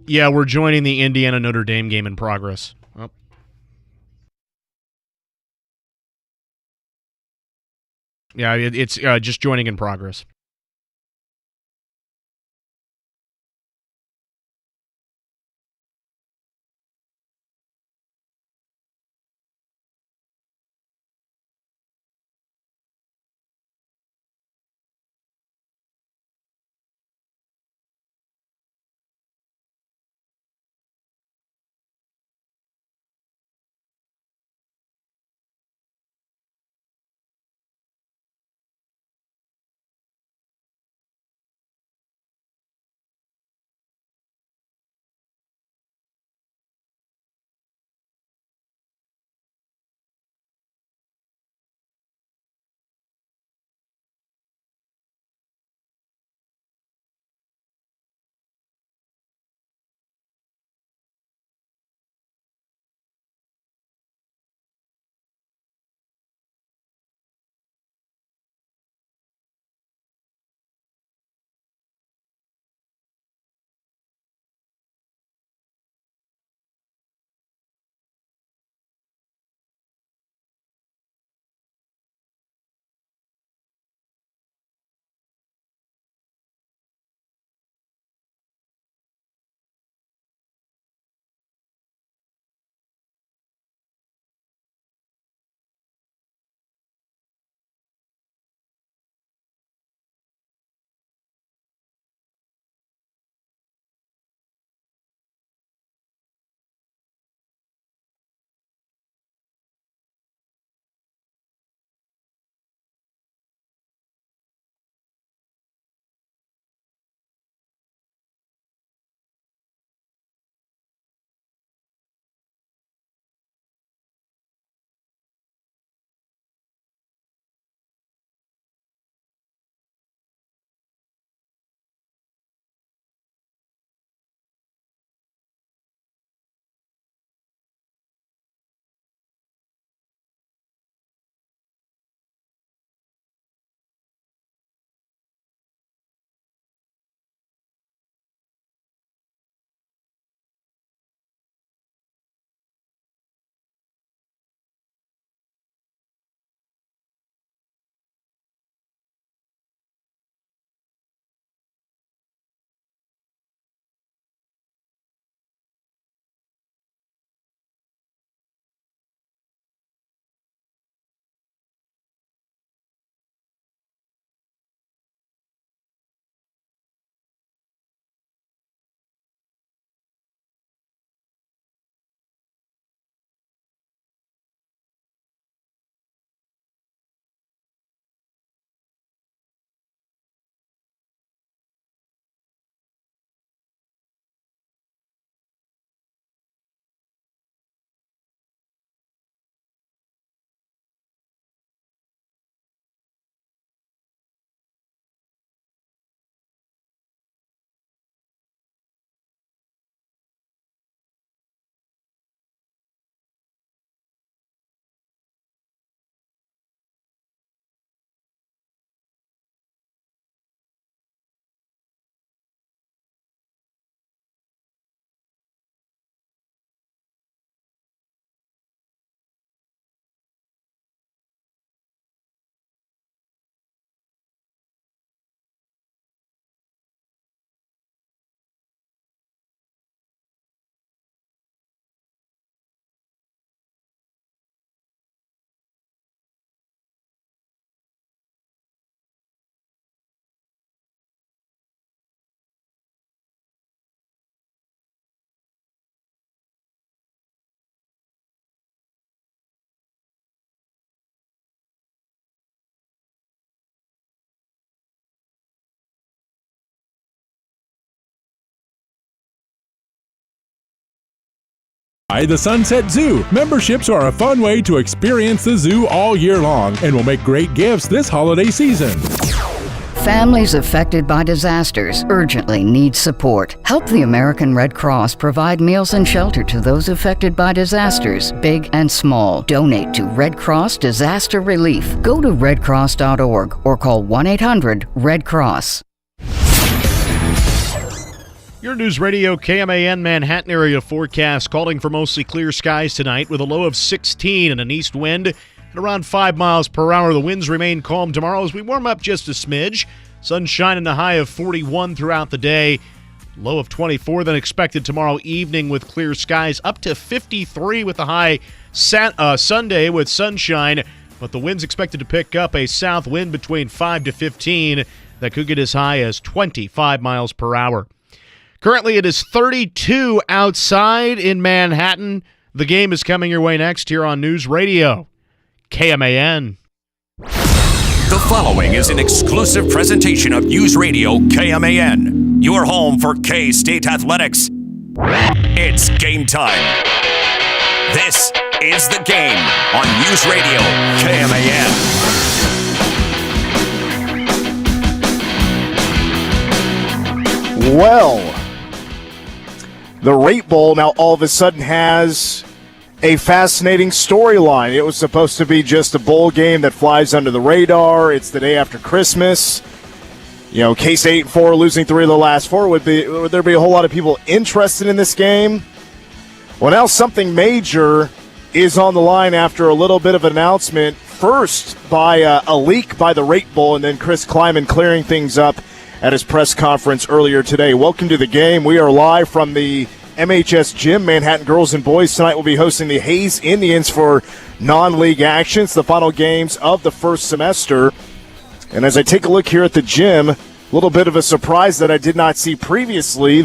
Yeah, we're joining the Indiana-Notre Dame game in progress. Oh. Yeah, it's just joining in progress. By the Sunset Zoo. Memberships are a fun way to experience the zoo all year long and will make great gifts this holiday season. Families affected by disasters urgently need support. Help the American Red Cross provide meals and shelter to those affected by disasters, big and small. Donate to Red Cross Disaster Relief. Go to redcross.org or call 1-800-RED-CROSS. Your News Radio KMAN Manhattan area forecast calling for mostly clear skies tonight with a low of 16 and an east wind at around 5 miles per hour. The winds remain calm tomorrow as we warm up just a smidge. Sunshine and a high of 41 throughout the day. Low of 24 then expected tomorrow evening with clear skies, up to 53 with the high Sunday with sunshine. But the wind's expected to pick up a south wind between 5 to 15 that could get as high as 25 miles per hour. Currently, it is 32 outside in Manhattan. The game is coming your way next here on News Radio KMAN. The following is an exclusive presentation of News Radio KMAN, your home for K-State athletics. It's game time. This is The Game on News Radio KMAN. Well, the Rate Bowl now all of a sudden has a fascinating storyline. It was supposed to be just a bowl game that flies under the radar. It's the day after Christmas. You know, K-State 8-4, losing 3 of the last 4. Would there be a whole lot of people interested in this game? Well, now something major is on the line after a little bit of an announcement. First by a leak by the Rate Bowl, and then Chris Kleiman clearing things up at his press conference earlier today. Welcome to the game. We are live from the MHS Gym. Manhattan girls and boys tonight will be hosting the Hayes Indians for non-league actions, the final games of the first semester. And as I take a look here at the gym, a little bit of a surprise that I did not see previously.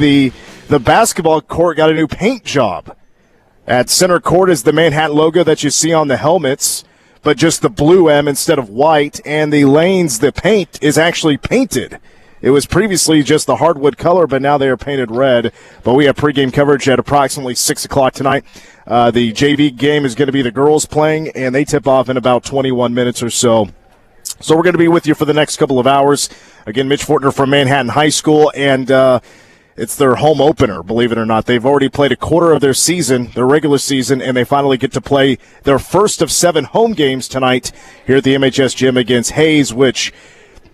The basketball court got a new paint job. At center court is the Manhattan logo that you see on the helmets, but just the blue M instead of white. And the lanes, the paint is actually painted. It was previously just the hardwood color, but now they are painted red. But we have pregame coverage at approximately 6 o'clock tonight. The JV game is going to be the girls playing, and they tip off in about 21 minutes or so. So we're going to be with you for the next couple of hours. Again, Mitch Fortner from Manhattan High School, and it's their home opener, believe it or not. They've already played a quarter of their season, their regular season, and they finally get to play their first of 7 home games tonight here at the MHS Gym against Hayes, which,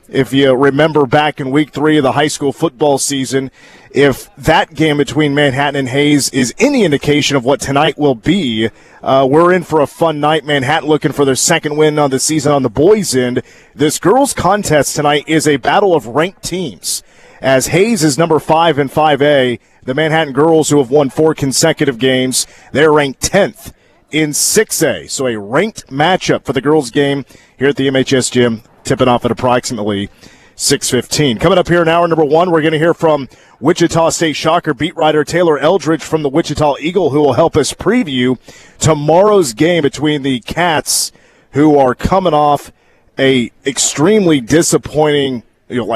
if you remember back in week 3 of the high school football season, if that game between Manhattan and Hayes is any indication of what tonight will be, we're in for a fun night. Manhattan looking for their second win on the season on the boys' end. This girls' contest tonight is a battle of ranked teams. As Hayes is number 5 in 5A, the Manhattan girls, who have won 4 consecutive games, they're ranked 10th in 6A. So a ranked matchup for the girls' game here at the MHS Gym, tipping off at approximately 6:15. Coming up here in hour number 1, we're going to hear from Wichita State Shocker beat writer Taylor Eldridge from the Wichita Eagle, who will help us preview tomorrow's game between the Cats, who are coming off a extremely disappointing,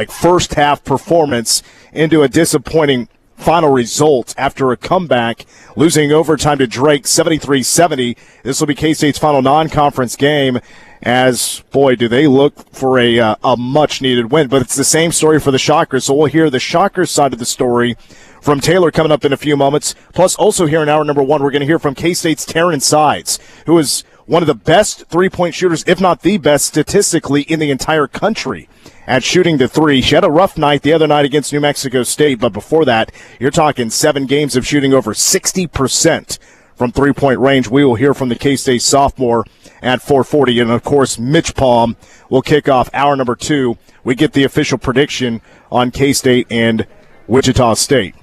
first half performance into a disappointing final result after a comeback, losing overtime to Drake 73-70. This will be K-State's final non-conference game, as, boy, do they look for a much-needed win. But it's the same story for the Shockers, so we'll hear the Shockers side of the story from Taylor coming up in a few moments. Plus, also here in hour number 1, we're going to hear from K-State's Taryn Sides, who is one of the best three-point shooters, if not the best statistically in the entire country at shooting the 3. She had a rough night the other night against New Mexico State, but before that, you're talking 7 games of shooting over 60% from three-point range. We will hear from the K-State sophomore at 4:40, and of course, MitchPom will kick off hour number 2. We get the official prediction on K-State and Wichita State.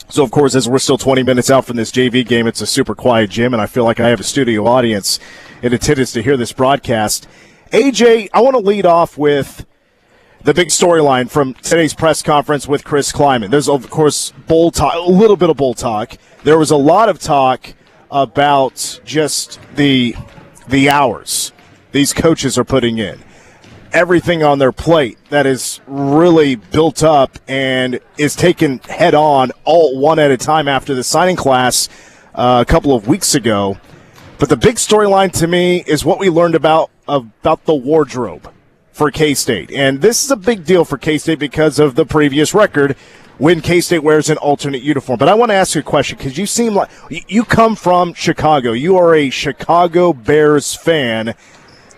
So, of course, as we're still 20 minutes out from this JV game, it's a super quiet gym, and I feel like I have a studio audience in attendance to hear this broadcast. AJ, I want to lead off with the big storyline from today's press conference with Chris Kleiman. There's, of course, bowl talk, a little bit of bowl talk. There was a lot of talk about just the hours these coaches are putting in. Everything on their plate that is really built up and is taken head on, all one at a time after the signing class a couple of weeks ago. But the big storyline to me is what we learned about the wardrobe for K-State. And this is a big deal for K-State because of the previous record when K-State wears an alternate uniform. But I want to ask you a question because you seem like you come from Chicago. You are a Chicago Bears fan.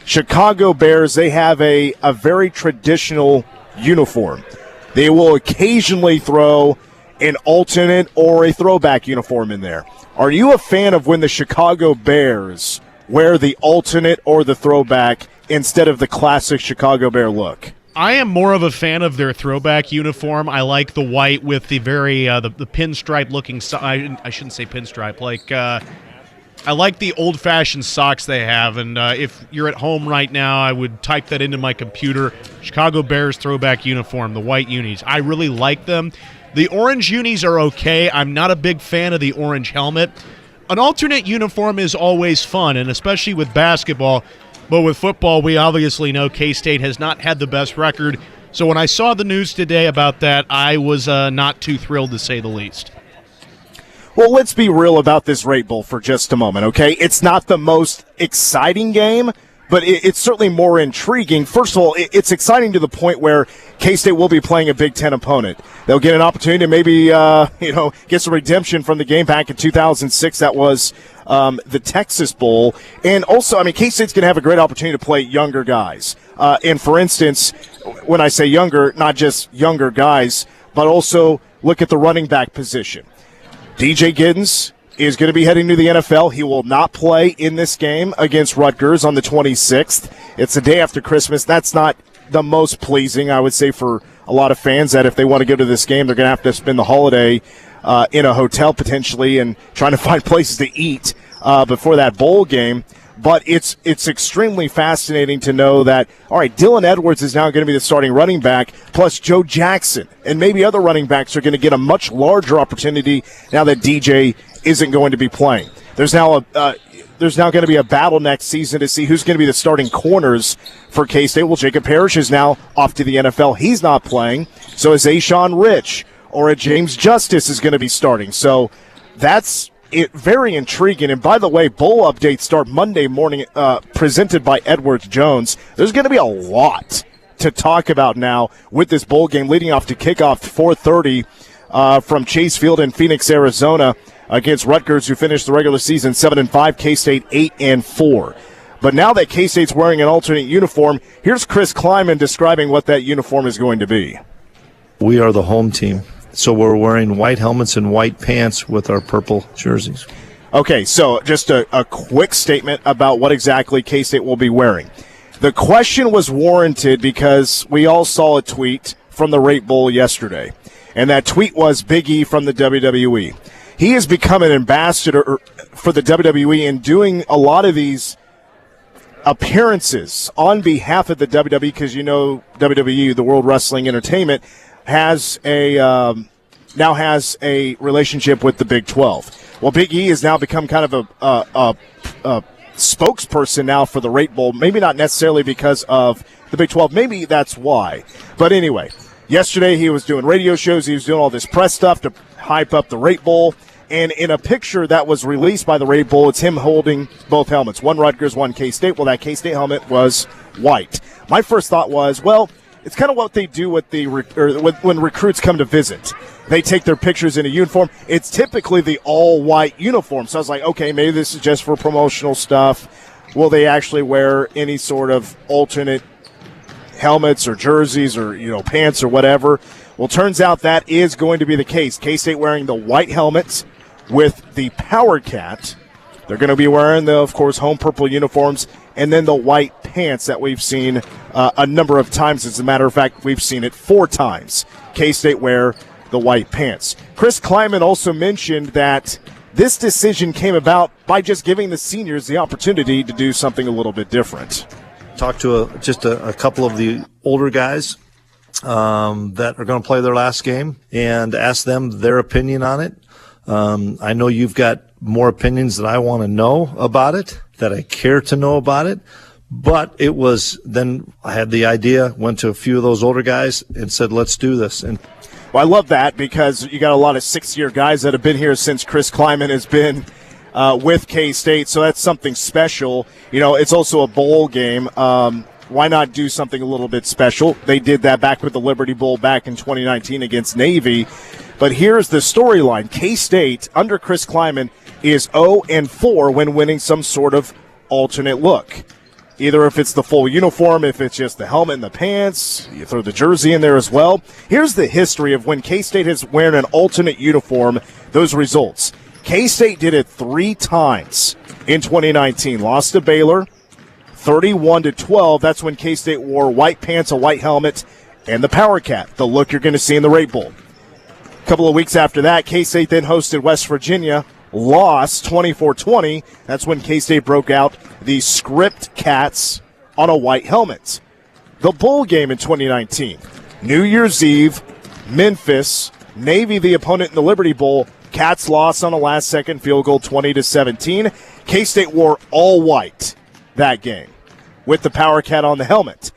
Chicago Bears, they have a very traditional uniform. They will occasionally throw an alternate or a throwback uniform in there. Are you a fan of when the Chicago Bears wear the alternate or the throwback instead of the classic Chicago Bear look? I am more of a fan of their throwback uniform. I like the white with the very the pinstripe looking. I shouldn't say pinstripe. I like the old-fashioned socks they have, and if you're at home right now, I would type that into my computer. Chicago Bears throwback uniform, the white unis. I really like them. The orange unis are okay. I'm not a big fan of the orange helmet. An alternate uniform is always fun, and especially with basketball. But with football, we obviously know K-State has not had the best record. So when I saw the news today about that, I was not too thrilled, to say the least. Well, let's be real about this Rate Bowl for just a moment, okay? It's not the most exciting game, but it's certainly more intriguing. First of all, it's exciting to the point where K-State will be playing a Big Ten opponent. They'll get an opportunity to maybe, get some redemption from the game back in 2006. That was the Texas Bowl. And also, K-State's going to have a great opportunity to play younger guys. And for instance, when I say younger, not just younger guys, but also look at the running back position. DJ Giddens is going to be heading to the NFL. He will not play in this game against Rutgers on the 26th. It's the day after Christmas. That's not the most pleasing, I would say, for a lot of fans, that if they want to go to this game, they're going to have to spend the holiday in a hotel potentially and trying to find places to eat before that bowl game. But it's extremely fascinating to know that, all right, Dylan Edwards is now going to be the starting running back, plus Joe Jackson and maybe other running backs are going to get a much larger opportunity now that DJ isn't going to be playing. There's now going to be a battle next season to see who's going to be the starting corners for K-State. Well, Jacob Parrish is now off to the NFL. He's not playing. So is Ashawn Rich or a James Justice is going to be starting. So that's very intriguing. And by the way, bowl updates start Monday morning, presented by Edwards Jones. There's going to be a lot to talk about now with this bowl game leading off to kickoff 4:30 from Chase Field in Phoenix, Arizona, against Rutgers, who finished the regular season 7-5, K-State 8-4. But now that K-State's wearing an alternate uniform, here's Chris Kleiman describing what that uniform is going to be. We are the home team. So we're wearing white helmets and white pants with our purple jerseys. Okay, so just a quick statement about what exactly K-State will be wearing. The question was warranted because we all saw a tweet from the Rate Bowl yesterday, and that tweet was Big E from the WWE. He has become an ambassador for the WWE and doing a lot of these appearances on behalf of the WWE, because WWE, the World Wrestling Entertainment, now has a relationship with the Big 12. Well, Big E has now become kind of a spokesperson now for the Rate Bowl. Maybe not necessarily because of the Big 12. Maybe that's why. But anyway, yesterday he was doing radio shows. He was doing all this press stuff to hype up the Rate Bowl. And in a picture that was released by the Rate Bowl, it's him holding both helmets, one Rutgers, one K-State. Well, that K-State helmet was white. My first thought was, well, it's kind of what they do with when recruits come to visit. They take their pictures in a uniform. It's typically the all-white uniform. So I was like, okay, maybe this is just for promotional stuff. Will they actually wear any sort of alternate helmets or jerseys or pants or whatever? Well, turns out that is going to be the case. K-State wearing the white helmets with the Power Cat. They're going to be wearing the, of course, home purple uniforms, and then the white pants that we've seen a number of times. As a matter of fact, we've seen it 4 times. K-State wear the white pants. Chris Kleiman also mentioned that this decision came about by just giving the seniors the opportunity to do something a little bit different. Talked to a couple of the older guys that are going to play their last game and ask them their opinion on it. I know you've got more opinions that I want to know about it, that I care to know about it. But it was, then I had the idea, went to a few of those older guys and said, let's do this. And well, I love that because you got a lot of 6-year guys that have been here since Chris Kleiman has been with K-State. So that's something special. It's also a bowl game. Why not do something a little bit special? They did that back with the Liberty Bowl back in 2019 against Navy. But here's the storyline. K-State, under Chris Kleiman, is 0-4 when winning some sort of alternate look. Either if it's the full uniform, if it's just the helmet and the pants, you throw the jersey in there as well. Here's the history of when K-State has worn an alternate uniform, those results. K-State did it 3 times in 2019. Lost to Baylor, 31-12. That's when K-State wore white pants, a white helmet, and the power cap, the look you're going to see in the Rate Bowl. A couple of weeks after that, K-State then hosted West Virginia, lost 24-20. That's when K-State broke out the script cats on a white helmet. The bowl game in 2019, New Year's Eve, Memphis, Navy the opponent in the Liberty Bowl. Cats lost on a last-second field goal, 20-17. K-State wore all white that game with the power cat on the helmet.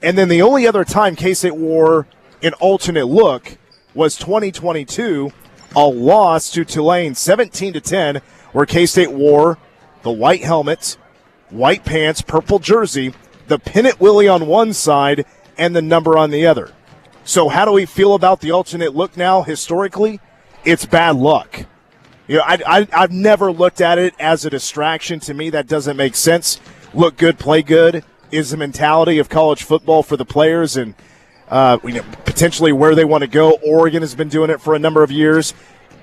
And then the only other time K-State wore an alternate look was 2022, a loss to Tulane, 17-10, where K-State wore the white helmet, white pants, purple jersey, the pennant willie on one side, and the number on the other. So how do we feel about the alternate look now historically? It's bad luck. You know, I've never looked at it as a distraction. To me, that doesn't make sense. Look good, play good is the mentality of college football for the players and potentially where they want to go. Oregon has been doing it for a number of years.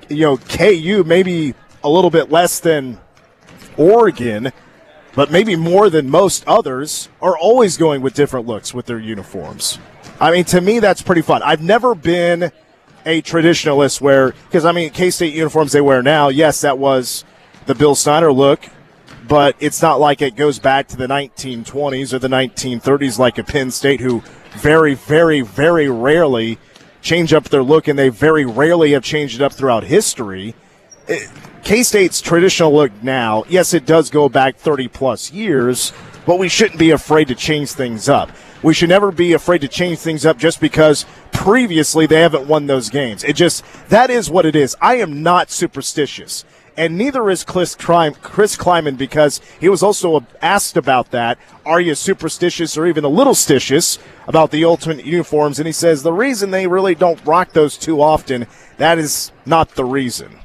KU maybe a little bit less than Oregon, but maybe more than most others, are always going with different looks with their uniforms. I mean, to me, that's pretty fun. I've never been a traditionalist because K-State uniforms they wear now, yes, that was the Bill Snyder look, but it's not like it goes back to the 1920s or the 1930s like a Penn State, who very, very, very rarely change up their look, and they very rarely have changed it up throughout history. K-State's traditional look now, yes, it does go back 30-plus years, but we shouldn't be afraid to change things up. We should never be afraid to change things up just because previously they haven't won those games. That is what it is. I am not superstitious, and neither is Chris Kleiman, because he was also asked about that. Are you superstitious or even a little stitious about the ultimate uniforms? And he says the reason they really don't rock those too often, that is not the reason.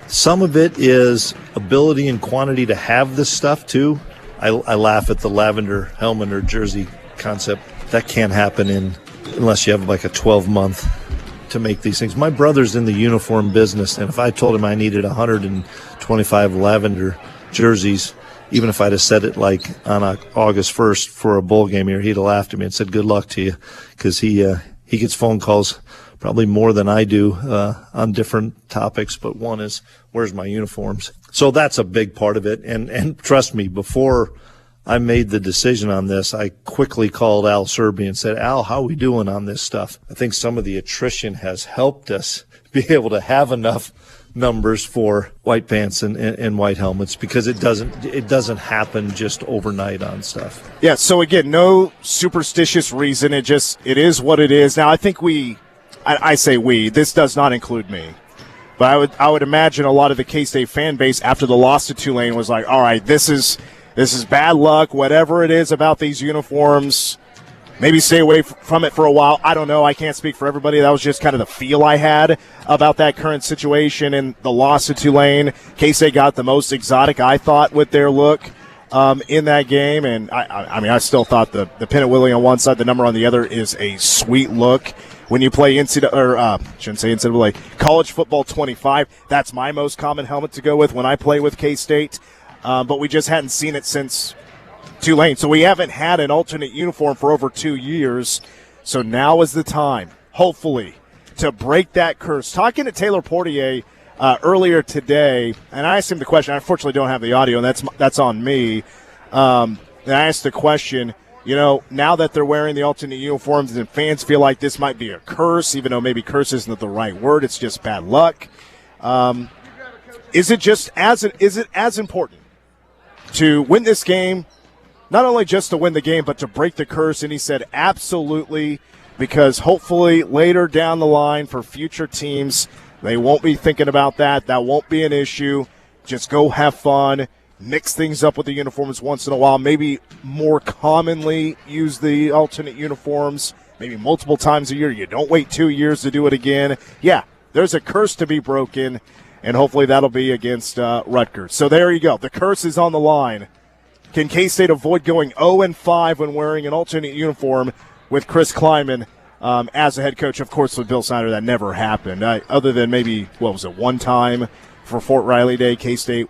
Some of it is ability and quantity to have this stuff, too. I laugh at the lavender helmet or jersey concept. That can't happen unless you have like a 12-month to make these things. My brother's in the uniform business, and if I told him I needed 125 lavender jerseys, even if I'd have said it like on August 1st for a bowl game here, he'd have laughed at me and said, good luck to you, because he gets phone calls probably more than I do on different topics, but one is, where's my uniforms? So that's a big part of it, and trust me, before I made the decision on this, I quickly called Al Serby and said, Al, how are we doing on this stuff? I think some of the attrition has helped us be able to have enough numbers for white pants and white helmets, because it doesn't happen just overnight on stuff. Yeah, so again, no superstitious reason. It is what it is. Now, I think I say we, this does not include me, but I would imagine a lot of the K-State fan base after the loss to Tulane was like, all right, this is bad luck, whatever it is about these uniforms. Maybe stay away from it for a while. I don't know. I can't speak for everybody. That was just kind of the feel I had about that current situation and the loss to Tulane. K-State got the most exotic, I thought, with their look in that game. And, I still thought the pennant willie on one side, the number on the other is a sweet look. When you play college football 25, that's my most common helmet to go with when I play with K-State. But we just hadn't seen it since Tulane. So we haven't had an alternate uniform for over 2 years. So now is the time, hopefully, to break that curse. Talking to Taylor Portier earlier today, and I asked him the question. I unfortunately don't have the audio, and that's on me. And I asked the question, now that they're wearing the alternate uniforms and fans feel like this might be a curse, even though maybe curse isn't the right word, it's just bad luck. Is it as important to win this game, not only just to win the game, but to break the curse? And he said absolutely, because hopefully later down the line for future teams, they won't be thinking about that. That won't be an issue. Just go have fun, mix things up with the uniforms once in a while, maybe more commonly use the alternate uniforms, maybe multiple times a year. You don't wait 2 years to do it again. Yeah, there's a curse to be broken, and hopefully that'll be against Rutgers. So there you go. The curse is on the line Can K-State avoid going 0-5 when wearing an alternate uniform with Chris Kleiman as a head coach? Of course, with Bill Snyder, that never happened. Other than maybe, one time for Fort Riley Day, K-State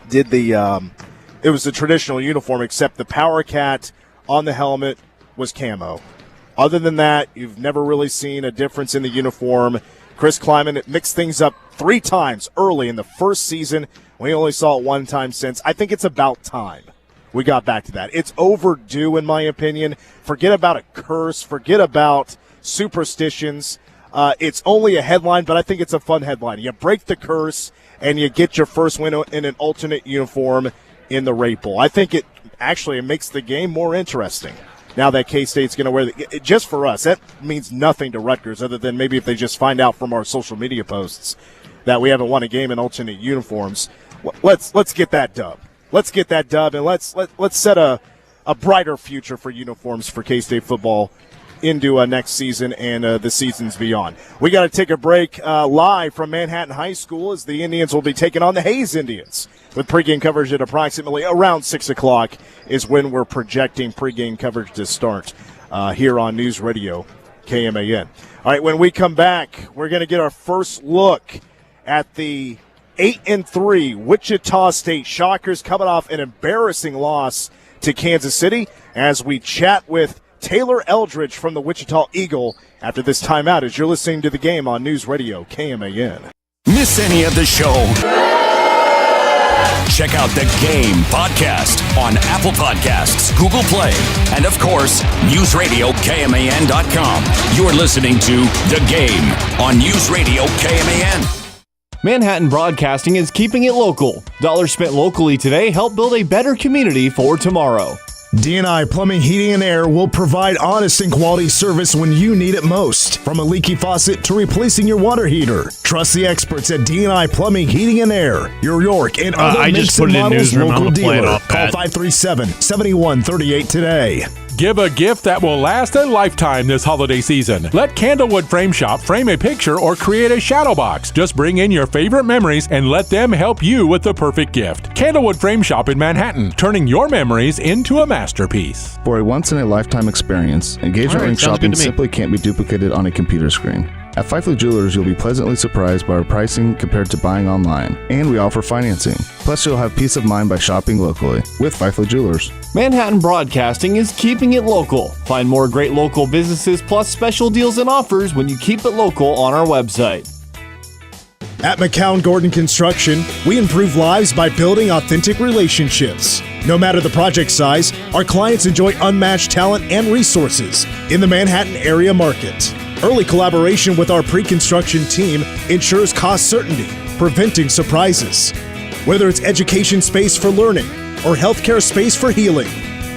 did it was the traditional uniform, except the Power Cat on the helmet was camo. Other than that, you've never really seen a difference in the uniform. Chris Kleiman mixed things up 3 times early in the first season. We only saw it 1 time since. I think it's about time we got back to that. It's overdue, in my opinion. Forget about a curse. Forget about superstitions. It's only a headline, but I think it's a fun headline. You break the curse, and you get your first win in an alternate uniform in the Rate Bowl. I think it makes the game more interesting. Now that K-State's going to wear just for us, that means nothing to Rutgers other than maybe if they just find out from our social media posts that we haven't won a game in alternate uniforms. Let's get that dub. Let's get that dub, and let's set a brighter future for uniforms for K-State football into next season and the seasons beyond. We got to take a break live from Manhattan High School as the Indians will be taking on the Hayes Indians with pregame coverage at approximately around 6 o'clock is when we're projecting pregame coverage to start here on News Radio KMAN. All right, when we come back, we're going to get our first look at the 8-3 Wichita State Shockers coming off an embarrassing loss to Kansas City as we chat with Taylor Eldridge from the Wichita Eagle after this timeout as you're listening to the game on News Radio KMAN. Miss any of the show? Check out the Game podcast on Apple Podcasts, Google Play, and of course, newsradiokman.com. You're listening to The Game on News Radio KMAN. Manhattan Broadcasting is keeping it local. Dollars spent locally today help build a better community for tomorrow. D&I Plumbing, Heating, and Air will provide honest and quality service when you need it most. From a leaky faucet to replacing your water heater. Trust the experts at D&I Plumbing, Heating, and Air. Your York and other I makes just put and it in models newsroom. local I'm gonna play it dealer. off, Call Pat. 537-7138 today. Give a gift that will last a lifetime this holiday season. Let Candlewood Frame Shop frame a picture or create a shadow box. Just bring in your favorite memories and let them help you with the perfect gift. Candlewood Frame Shop in Manhattan, turning your memories into a masterpiece. For a once-in-a-lifetime experience, engagement ring shopping simply can't be duplicated on a computer screen. At Fifely Jewelers, you'll be pleasantly surprised by our pricing compared to buying online, and we offer financing. Plus, you'll have peace of mind by shopping locally with Fifely Jewelers. Manhattan Broadcasting is keeping it local. Find more great local businesses plus special deals and offers when you keep it local on our website. At McCown Gordon Construction, we improve lives by building authentic relationships. No matter the project size, our clients enjoy unmatched talent and resources in the Manhattan area market. Early collaboration with our pre-construction team ensures cost certainty, preventing surprises. Whether it's education space for learning or healthcare space for healing,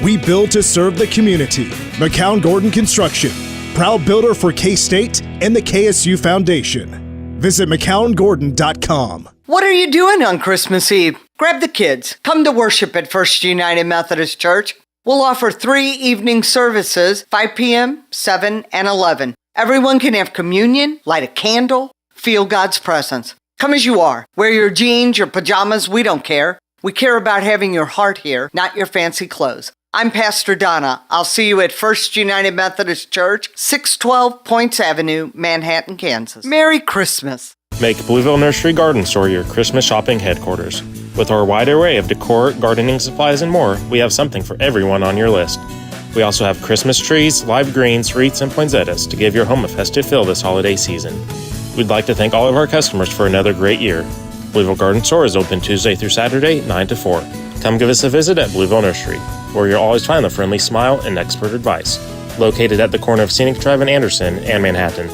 we build to serve the community. McCown Gordon Construction, proud builder for K-State and the KSU Foundation. Visit McCownGordon.com. What are you doing on Christmas Eve? Grab the kids. Come to worship at First United Methodist Church. We'll offer 3 evening services, 5 p.m., 7, and 11. Everyone can have communion, light a candle, feel God's presence. Come as you are. Wear your jeans, your pajamas, we don't care. We care about having your heart here, not your fancy clothes. I'm Pastor Donna. I'll see you at First United Methodist Church, 612 Points Avenue, Manhattan, Kansas. Merry Christmas. Make Blueville Nursery Garden Store your Christmas shopping headquarters. With our wide array of decor, gardening supplies, and more, we have something for everyone on your list. We also have Christmas trees, live greens, wreaths, and poinsettias to give your home a festive feel this holiday season. We'd like to thank all of our customers for another great year. Blueville Garden Store is open Tuesday through Saturday, 9 to 4. Come give us a visit at Blueville Nursery, where you'll always find the friendly smile and expert advice. Located at the corner of Scenic Drive and Anderson and Manhattan.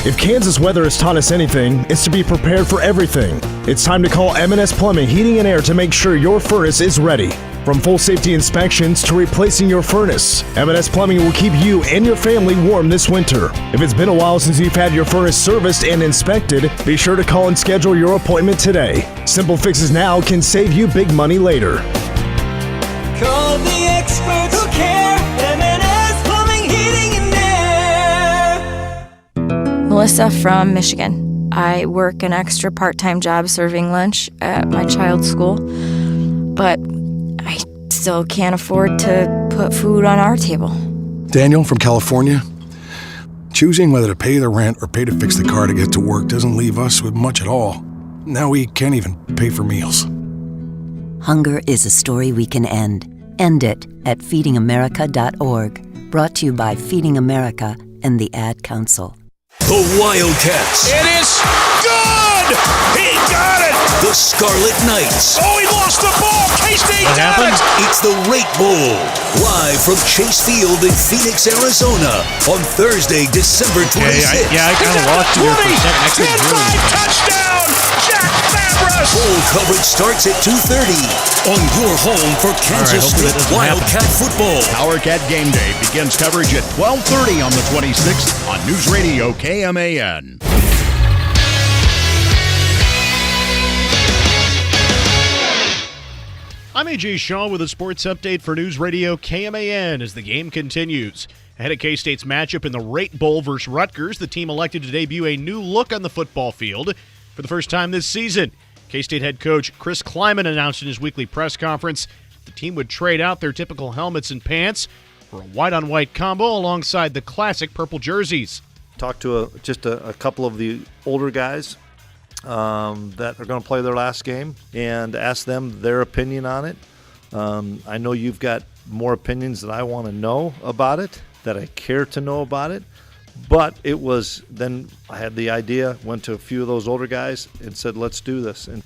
If Kansas weather has taught us anything, it's to be prepared for everything. It's time to call M&S Plumbing, Heating, and Air to make sure your furnace is ready. From full safety inspections to replacing your furnace, M&S Plumbing will keep you and your family warm this winter. If it's been a while since you've had your furnace serviced and inspected, be sure to call and schedule your appointment today. Simple fixes now can save you big money later. Call the experts who care. M&S Plumbing, Heating, and Air. Melissa from Michigan. I work an extra part-time job serving lunch at my child's school, but I still can't afford to put food on our table. Daniel from California. Choosing whether to pay the rent or pay to fix the car to get to work doesn't leave us with much at all. Now we can't even pay for meals. Hunger is a story we can end. End it at feedingamerica.org. Brought to you by Feeding America and the Ad Council. The Wildcats. It is good! He got it! The Scarlet Knights. Oh, he lost the ball! K-State got it! It's the Rate Bowl. Live from Chase Field in Phoenix, Arizona on Thursday, December 26th. I kind of lost you there for a second. 10-5 touchdown! Jack Fabris! Bowl coverage starts at 2:30 on your home for Kansas State Wildcat football. Power Cat Game Day begins coverage at 12:30 on the 26th on News Radio KMAN. I'm AJ Shaw with a sports update for News Radio KMAN as the game continues. Ahead of K-State's matchup in the Rate Bowl versus Rutgers, the team elected to debut a new look on the football field for the first time this season. K-State head coach Chris Kleiman announced in his weekly press conference the team would trade out their typical helmets and pants for a white-on-white combo alongside the classic purple jerseys. Talked to just a couple of the older guys that are going to play their last game and ask them their opinion on it. I know you've got more opinions that I want to know about it, that I care to know about it. But it was, then I had the idea, went to a few of those older guys and said, let's do this. And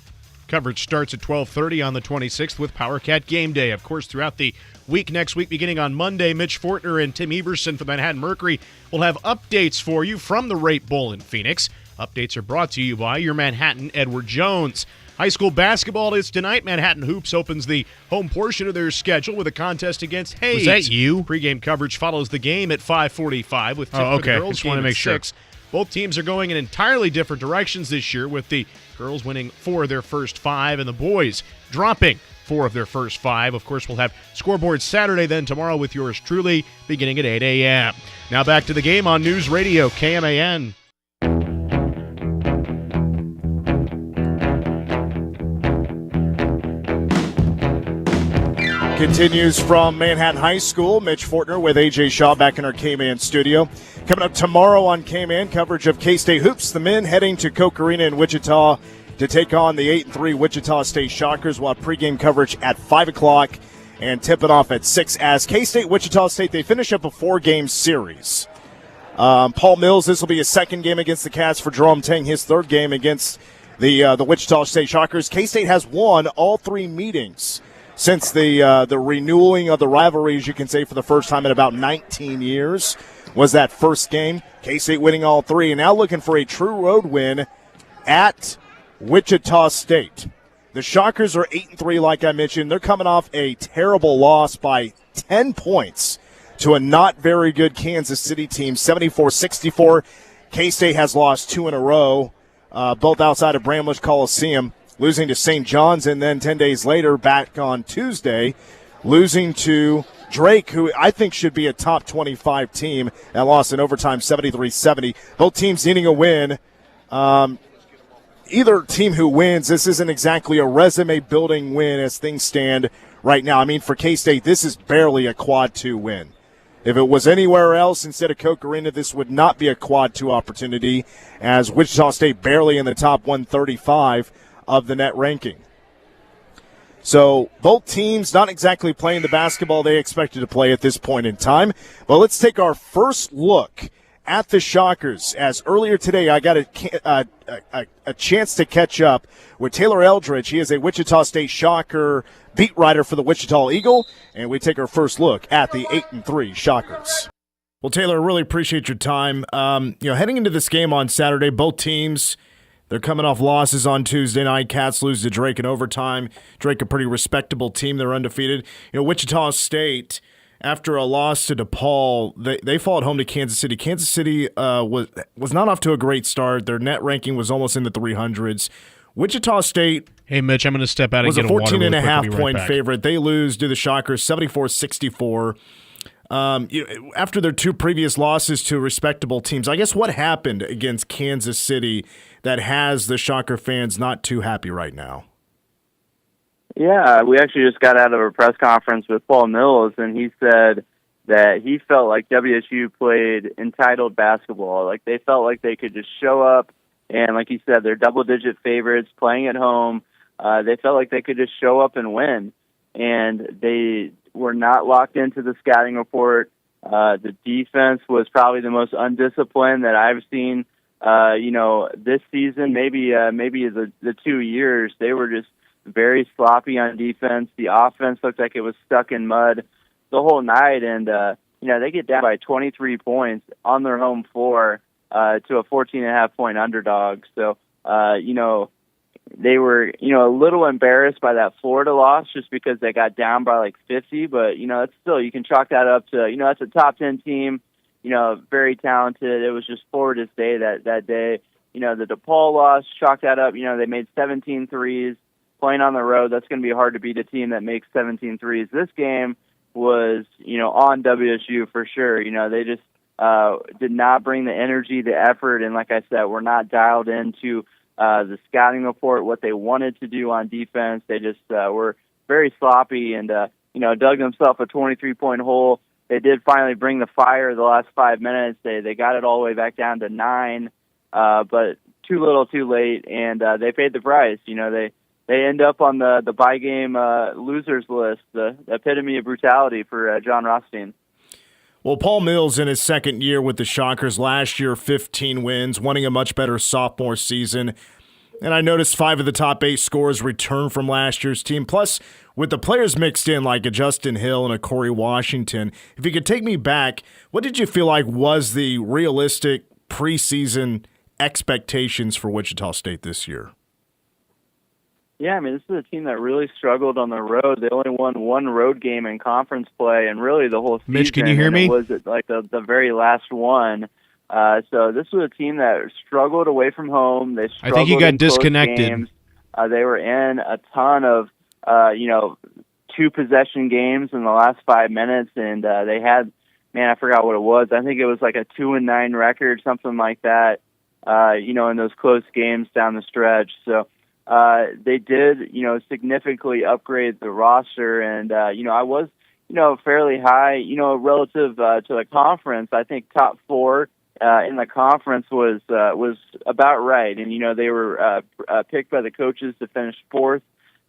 coverage starts at 12:30 on the 26th with Power Cat Game Day. Of course, throughout the week next week, beginning on Monday, Mitch Fortner and Tim Everson from Manhattan Mercury will have updates for you from the Rate Bowl in Phoenix. Updates are brought to you by your Manhattan Edward Jones. High school basketball is tonight. Manhattan Hoops opens the home portion of their schedule with a contest against Hayes. Was that you? Pre-game coverage follows the game at 5:45 with tip for the girls Just game want to at make 6. sure. Both teams are going in entirely different directions this year, with the girls winning 4 of their first 5 and the boys dropping 4 of their first 5. Of course, we'll have scoreboard Saturday then tomorrow with yours truly beginning at 8 a.m. Now back to the game on News Radio KMAN. Continues from Manhattan High School. Mitch Fortner with A.J. Shaw back in our K-Man studio. Coming up tomorrow on K-Man, coverage of K-State Hoops. The men heading to Koch Arena in Wichita to take on the 8-3 Wichita State Shockers. We'll have pregame coverage at 5 o'clock and tip it off at 6 as K-State, Wichita State, they finish up a 4-game series. Paul Mills, this will be his second game against the Cats for Jerome Tang, his third game against the Wichita State Shockers. K-State has won all 3 meetings since the renewing of the rivalry, as you can say, for the first time in about 19 years, was that first game. K-State winning all 3, and now looking for a true road win at Wichita State. The Shockers are 8-3, like I mentioned. They're coming off a terrible loss by 10 points to a not very good Kansas City team, 74-64. K-State has lost 2 in a row, both outside of Bramlage Coliseum, losing to St. John's, and then 10 days later, back on Tuesday, losing to Drake, who I think should be a top 25 team, and lost in overtime 73-70. Both teams needing a win. Either team who wins, this isn't exactly a resume-building win as things stand right now. I mean, for K-State, this is barely a quad 2 win. If it was anywhere else instead of Koch Arena, this would not be a quad 2 opportunity, as Wichita State barely in the top 135 of the net ranking. So both teams not exactly playing the basketball they expected to play at this point in time. But let's take our first look at the Shockers, as earlier today I got a chance to catch up with Taylor Eldridge. He is a Wichita State Shocker beat writer for the Wichita Eagle, and we take our first look at the 8-3 Shockers. Well, Taylor, I really appreciate your time. Heading into this game on Saturday, both teams, they're coming off losses on Tuesday night. Cats lose to Drake in overtime. Drake, a pretty respectable team. They're undefeated. Wichita State, after a loss to DePaul, they fall at home to Kansas City. Kansas City was not off to a great start. Their net ranking was almost in the 300s. Wichita State, hey, Mitch, I'm going to step out and get a water really quick. Was a 14.5 point point favorite. They lose to the Shockers 74-64. After their 2 previous losses to respectable teams, I guess what happened against Kansas City that has the Shocker fans not too happy right now? Yeah, we actually just got out of a press conference with Paul Mills, and he said that he felt like WSU played entitled basketball. Like, they felt like they could just show up, and like you said, they're double-digit favorites playing at home. They felt like they could just show up and win, and they were not locked into the scouting report. The defense was probably the most undisciplined that I've seen, this season, maybe the 2 years. They were just very sloppy on defense. The offense looked like it was stuck in mud the whole night, and they get down by 23 points on their home floor to a 14.5-point underdog. So they were a little embarrassed by that Florida loss just because they got down by like 50, but it's still, you can chalk that up to that's a top 10 team, very talented. It was just Florida's day that day. The DePaul loss, chalk that up. They made 17 threes. Playing on the road, that's going to be hard to beat a team that makes 17 threes. This game was, on WSU for sure. They just did not bring the energy, the effort, and like I said, we're not dialed into the scouting report, what they wanted to do on defense. They just were very sloppy and, dug themselves a 23-point hole. They did finally bring the fire the last 5 minutes. They got it all the way back down to 9, but too little, too late, and they paid the price. They end up on the by-game losers list, the epitome of brutality for John Rothstein. Well, Paul Mills in his second year with the Shockers, last year 15 wins, wanting a much better sophomore season. And I noticed 5 of the top 8 scores returned from last year's team. Plus, with the players mixed in like a Justin Hill and a Corey Washington, if you could take me back, what did you feel like was the realistic preseason expectations for Wichita State this year? Yeah, this is a team that really struggled on the road. They only won 1 road game in conference play, and really the whole season. Mitch, can you hear me? It was like the very last one. So this was a team that struggled away from home. They struggled. I think you got in close disconnected. games. They were in a ton of 2-possession games in the last 5 minutes, and they had, I forgot what it was. I think it was like a 2-9 record, something like that. In those close games down the stretch. So. They did, significantly upgrade the roster, and I was, fairly high, relative to the conference. I think top 4 in the conference was about right, and they were picked by the coaches to finish 4th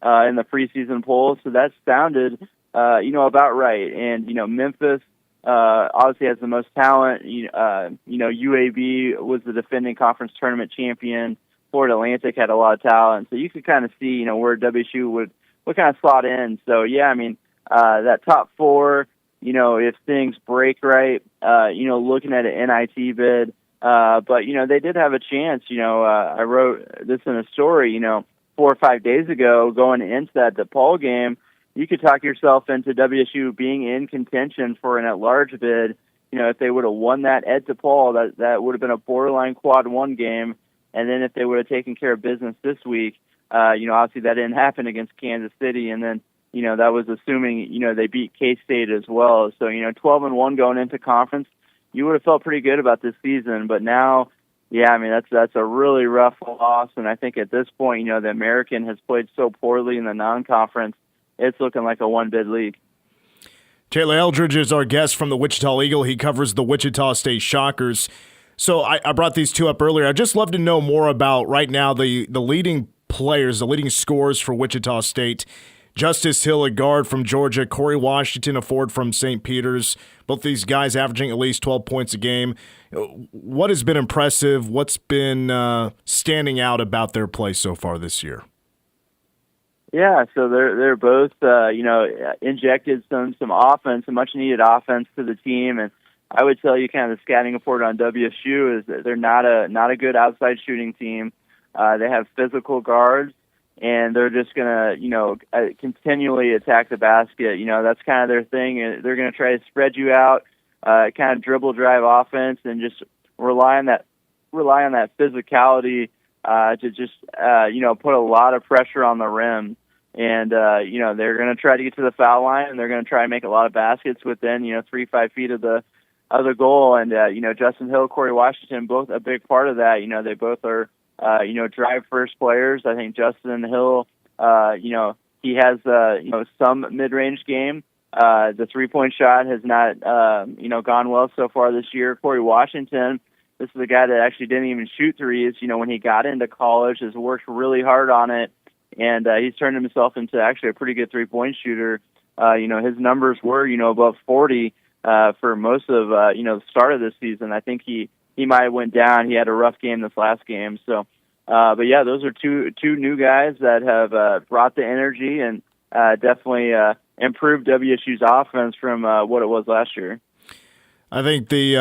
in the preseason poll, so that sounded, about right. And Memphis obviously has the most talent. UAB was the defending conference tournament champion. Florida Atlantic had a lot of talent, so you could kind of see, where WSU would kind of slot in. So yeah, that top 4, if things break right, looking at an NIT bid, but they did have a chance. I wrote this in a story, 4 or 5 days ago, going into that DePaul game, you could talk yourself into WSU being in contention for an at-large bid. If they would have won that at DePaul, that would have been a borderline quad 1 game. And then if they would have taken care of business this week, obviously that didn't happen against Kansas City. And then, that was assuming, they beat K-State as well. So, 12-1 going into conference, you would have felt pretty good about this season. But now, that's a really rough loss. And I think at this point, the American has played so poorly in the non-conference, it's looking like a one-bid league. Taylor Eldridge is our guest from the Wichita Eagle. He covers the Wichita State Shockers. So I brought these 2 up earlier. I'd just love to know more about right now the leading players, the leading scorers for Wichita State. Justice Hill, a guard from Georgia, Corey Washington, a forward from St. Peter's. Both these guys averaging at least 12 points a game. What has been impressive? What's been standing out about their play so far this year? Yeah, so they're both injected some offense, some much needed offense to the team, and I would tell you kind of the scouting report on WSU is that they're not a good outside shooting team. They have physical guards, and they're just going to, continually attack the basket. That's kind of their thing. They're going to try to spread you out, kind of dribble drive offense, and just rely on that physicality to just, put a lot of pressure on the rim. And, they're going to try to get to the foul line, and they're going to try and make a lot of baskets within, 3-5 feet of the goal. And, Justin Hill, Corey Washington, both a big part of that. They both are drive first players. I think Justin Hill, he has, some mid-range game. The 3-point shot has not, gone well so far this year. Corey Washington, this is a guy that actually didn't even shoot threes. When he got into college, has worked really hard on it, and he's turned himself into actually a pretty good 3-point shooter. His numbers were, above 40 for most of, the start of this season. I think he might have went down. He had a rough game this last game. So, but yeah, those are two new guys that have brought the energy and definitely improved WSU's offense from what it was last year. I think the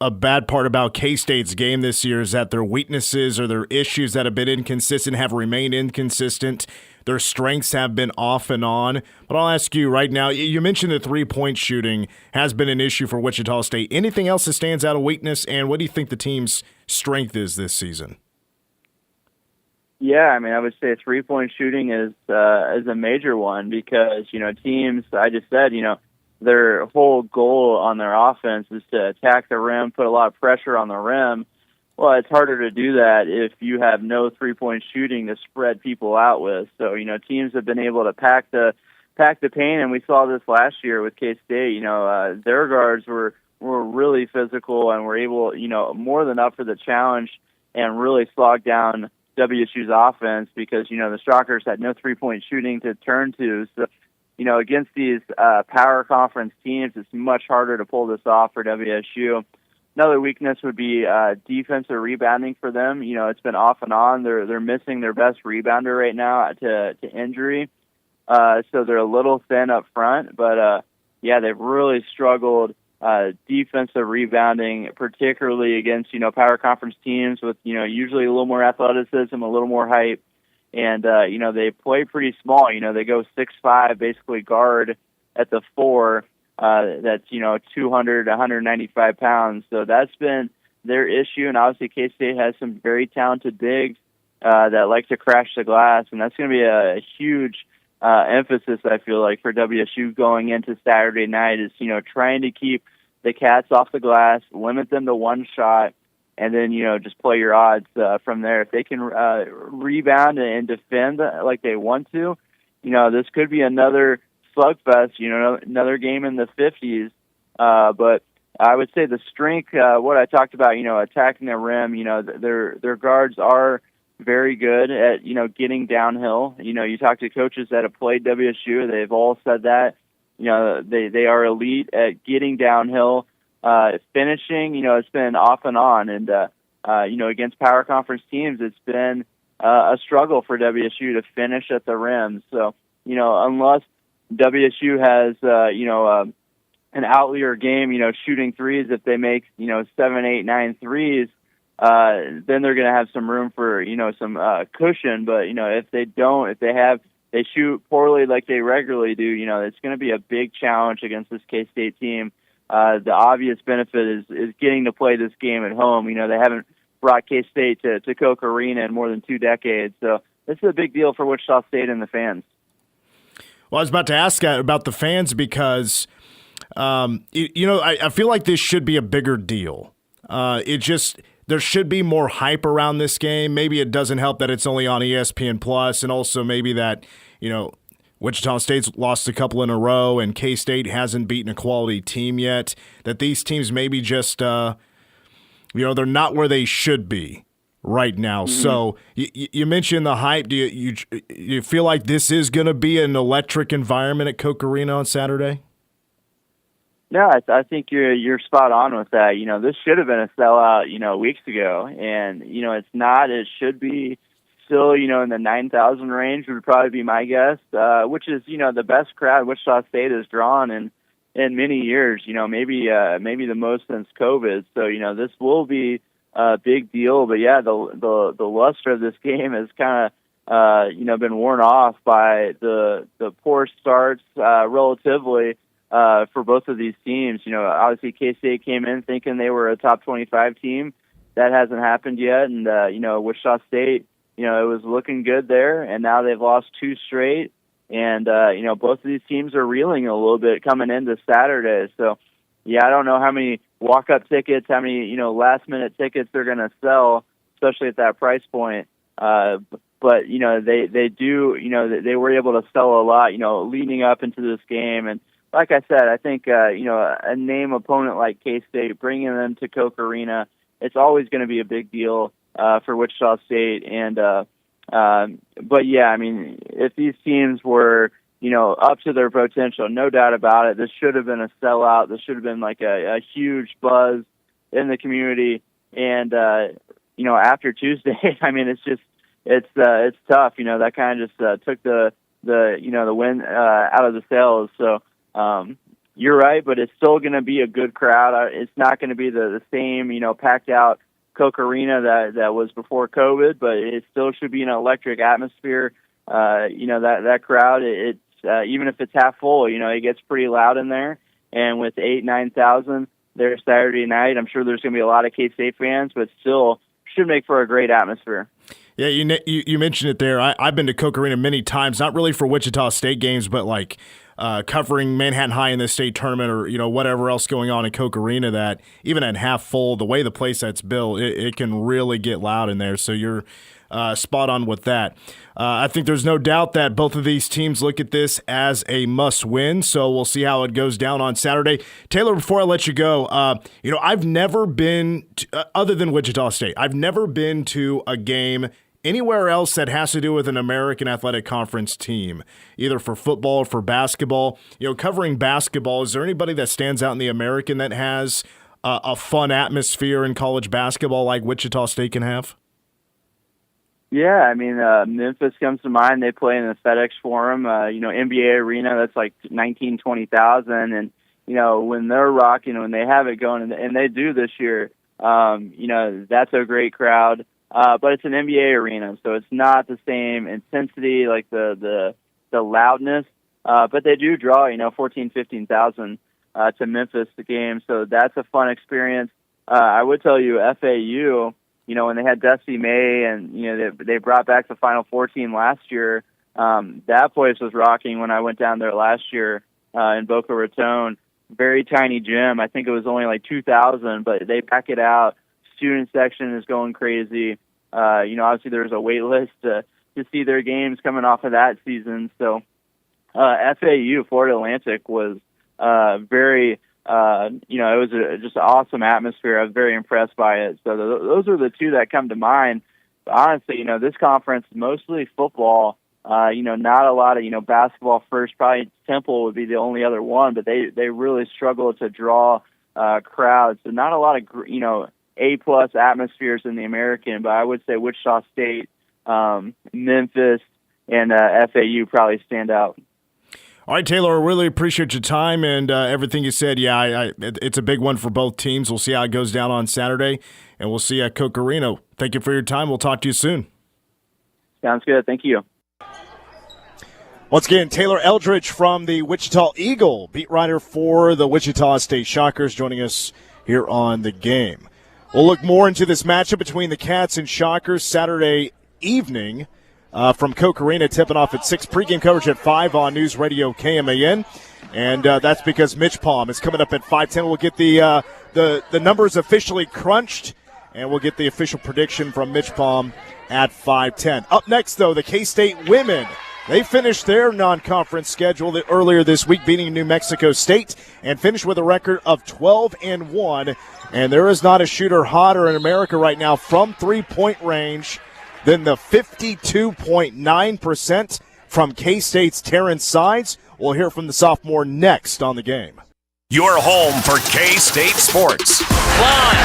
a bad part about K-State's game this year is that their weaknesses or their issues that have been inconsistent have remained inconsistent. Their strengths have been off and on. But I'll ask you right now, you mentioned the 3-point shooting has been an issue for Wichita State. Anything else that stands out of weakness, and what do you think the team's strength is this season? Yeah, I would say 3-point shooting is a major one because, teams, I just said, their whole goal on their offense is to attack the rim, put a lot of pressure on the rim. Well, it's harder to do that if you have no 3-point shooting to spread people out with. So, teams have been able to pack the paint, and we saw this last year with K-State. Their guards were really physical and were able, more than up for the challenge and really slog down WSU's offense because, the Shockers had no 3-point shooting to turn to. So, against these power conference teams, it's much harder to pull this off for WSU. Another weakness would be defensive rebounding for them. It's been off and on. They're missing their best rebounder right now to injury. So they're a little thin up front. But, they've really struggled defensive rebounding, particularly against, power conference teams with, usually a little more athleticism, a little more height. And, they play pretty small. They go 6'5", basically guard at the 4. That's, 200, 195 pounds. So that's been their issue. And obviously K-State has some very talented bigs that like to crash the glass. And that's going to be a huge emphasis, I feel like, for WSU going into Saturday night is, trying to keep the Cats off the glass, limit them to one shot, and then, just play your odds from there. If they can rebound and defend like they want to, this could be another slugfest, another game in the 50s. But I would say the strength, what I talked about, attacking the rim, their guards are very good at, getting downhill. You talk to coaches that have played WSU, they've all said that. They are elite at getting downhill. Finishing, it's been off and on. And, against power conference teams, it's been a struggle for WSU to finish at the rim. So, unless WSU has, an outlier game, shooting threes, if they make, 7, 8, 9 threes, then they're going to have some room for, some cushion. But, if they don't, they shoot poorly like they regularly do, it's going to be a big challenge against this K-State team. The obvious benefit is getting to play this game at home. They haven't brought K-State to Koch Arena in more than 2 decades. So this is a big deal for Wichita State and the fans. Well, I was about to ask about the fans because, I feel like this should be a bigger deal. There should be more hype around this game. Maybe it doesn't help that it's only on ESPN Plus, and also maybe that, Wichita State's lost a couple in a row and K-State hasn't beaten a quality team yet, that these teams maybe just, they're not where they should be right now. Mm-hmm. So you mentioned the hype. Do you feel like this is going to be an electric environment at Koch Arena on Saturday? No, I think you're spot on with that. This should have been a sellout, weeks ago. And, it's not. It should be still, in the 9,000 range would probably be my guess, which is, the best crowd Wichita State has drawn in many years, maybe the most since COVID. So, this will be a big deal. But, yeah, the luster of this game has kind of, been worn off by the poor starts relatively for both of these teams. Obviously K-State came in thinking they were a top 25 team. That hasn't happened yet. And, Wichita State, it was looking good there, and now they've lost 2 straight. And, both of these teams are reeling a little bit coming into Saturday. So, yeah, I don't know how many walk-up tickets, how many, last-minute tickets they're going to sell. especially at that price point. But they do, they were able to sell a lot, leading up into this game. And like I said, I think a name opponent like K-State, bringing them to Koch Arena, it's always going to be a big deal for Wichita State. And but yeah, I mean, if these teams were up to their potential, no doubt about it, this should have been a sellout. This should have been like a huge buzz in the community. And after Tuesday, I mean, it's tough. That kind of just took the wind out of the sails. So you're right, but it's still going to be a good crowd. It's not going to be the same packed out Koch Arena that was before COVID, but it still should be an electric atmosphere. That crowd, it's even if it's half full, it gets pretty loud in there. And with 8,000-9,000 there Saturday night, I'm sure there's going to be a lot of K-State fans, but still should make for a great atmosphere. Yeah, you mentioned it there. I've been to Koch Arena many times, not really for Wichita State games, but like covering Manhattan High in the state tournament or whatever else going on in Koch Arena, that even at half full, the way the place that's built, it can really get loud in there. So you're spot on with that. I think there's no doubt that both of these teams look at this as a must-win, so we'll see how it goes down on Saturday. Taylor, before I let you go, I've never been, other than Wichita State, I've never been to a game anywhere else that has to do with an American Athletic Conference team, either for football or for basketball. Covering basketball, is there anybody that stands out in the American that has a fun atmosphere in college basketball like Wichita State can have? Yeah, I mean, Memphis comes to mind. They play in the FedEx Forum, NBA arena. That's like 20,000. And, when they're rocking, when they have it going, and they do this year, that's a great crowd. But it's an NBA arena, so it's not the same intensity, like the loudness. But they do draw, 14,000, 15,000 to Memphis the game. So that's a fun experience. I would tell you, FAU, when they had Dusty May and, they brought back the Final Four team last year, that place was rocking when I went down there last year in Boca Raton. Very tiny gym. I think it was only like 2,000, but they pack it out. Student section is going crazy. Obviously there's a wait list to see their games coming off of that season. So FAU, Florida Atlantic, was very... it was just an awesome atmosphere. I was very impressed by it. So those are the two that come to mind. But honestly, this conference, mostly football, not a lot of, basketball first. Probably Temple would be the only other one, but they really struggle to draw crowds. So not a lot of, A-plus atmospheres in the American, but I would say Wichita State, Memphis, and FAU probably stand out. All right, Taylor, I really appreciate your time and everything you said. Yeah, it's a big one for both teams. We'll see how it goes down on Saturday, and we'll see you at Koch Arena. Thank you for your time. We'll talk to you soon. Sounds good. Thank you. Once again, Taylor Eldridge from the Wichita Eagle, beat writer for the Wichita State Shockers, joining us here on the game. We'll look more into this matchup between the Cats and Shockers Saturday evening. From Koch Arena, tipping off at 6. Pregame coverage at 5 on News Radio KMAN. And that's because MitchPom is coming up at 5:10. We'll get the numbers officially crunched, and we'll get the official prediction from MitchPom at 5:10. Up next, though, the K-State women. They finished their non-conference schedule earlier this week, beating New Mexico State, and finished with a record of 12-1. And there is not a shooter hotter in America right now from three-point range than the 52.9% from K-State's Taryn Sides. We'll hear from the sophomore next on the game. Your home for K-State sports. Line.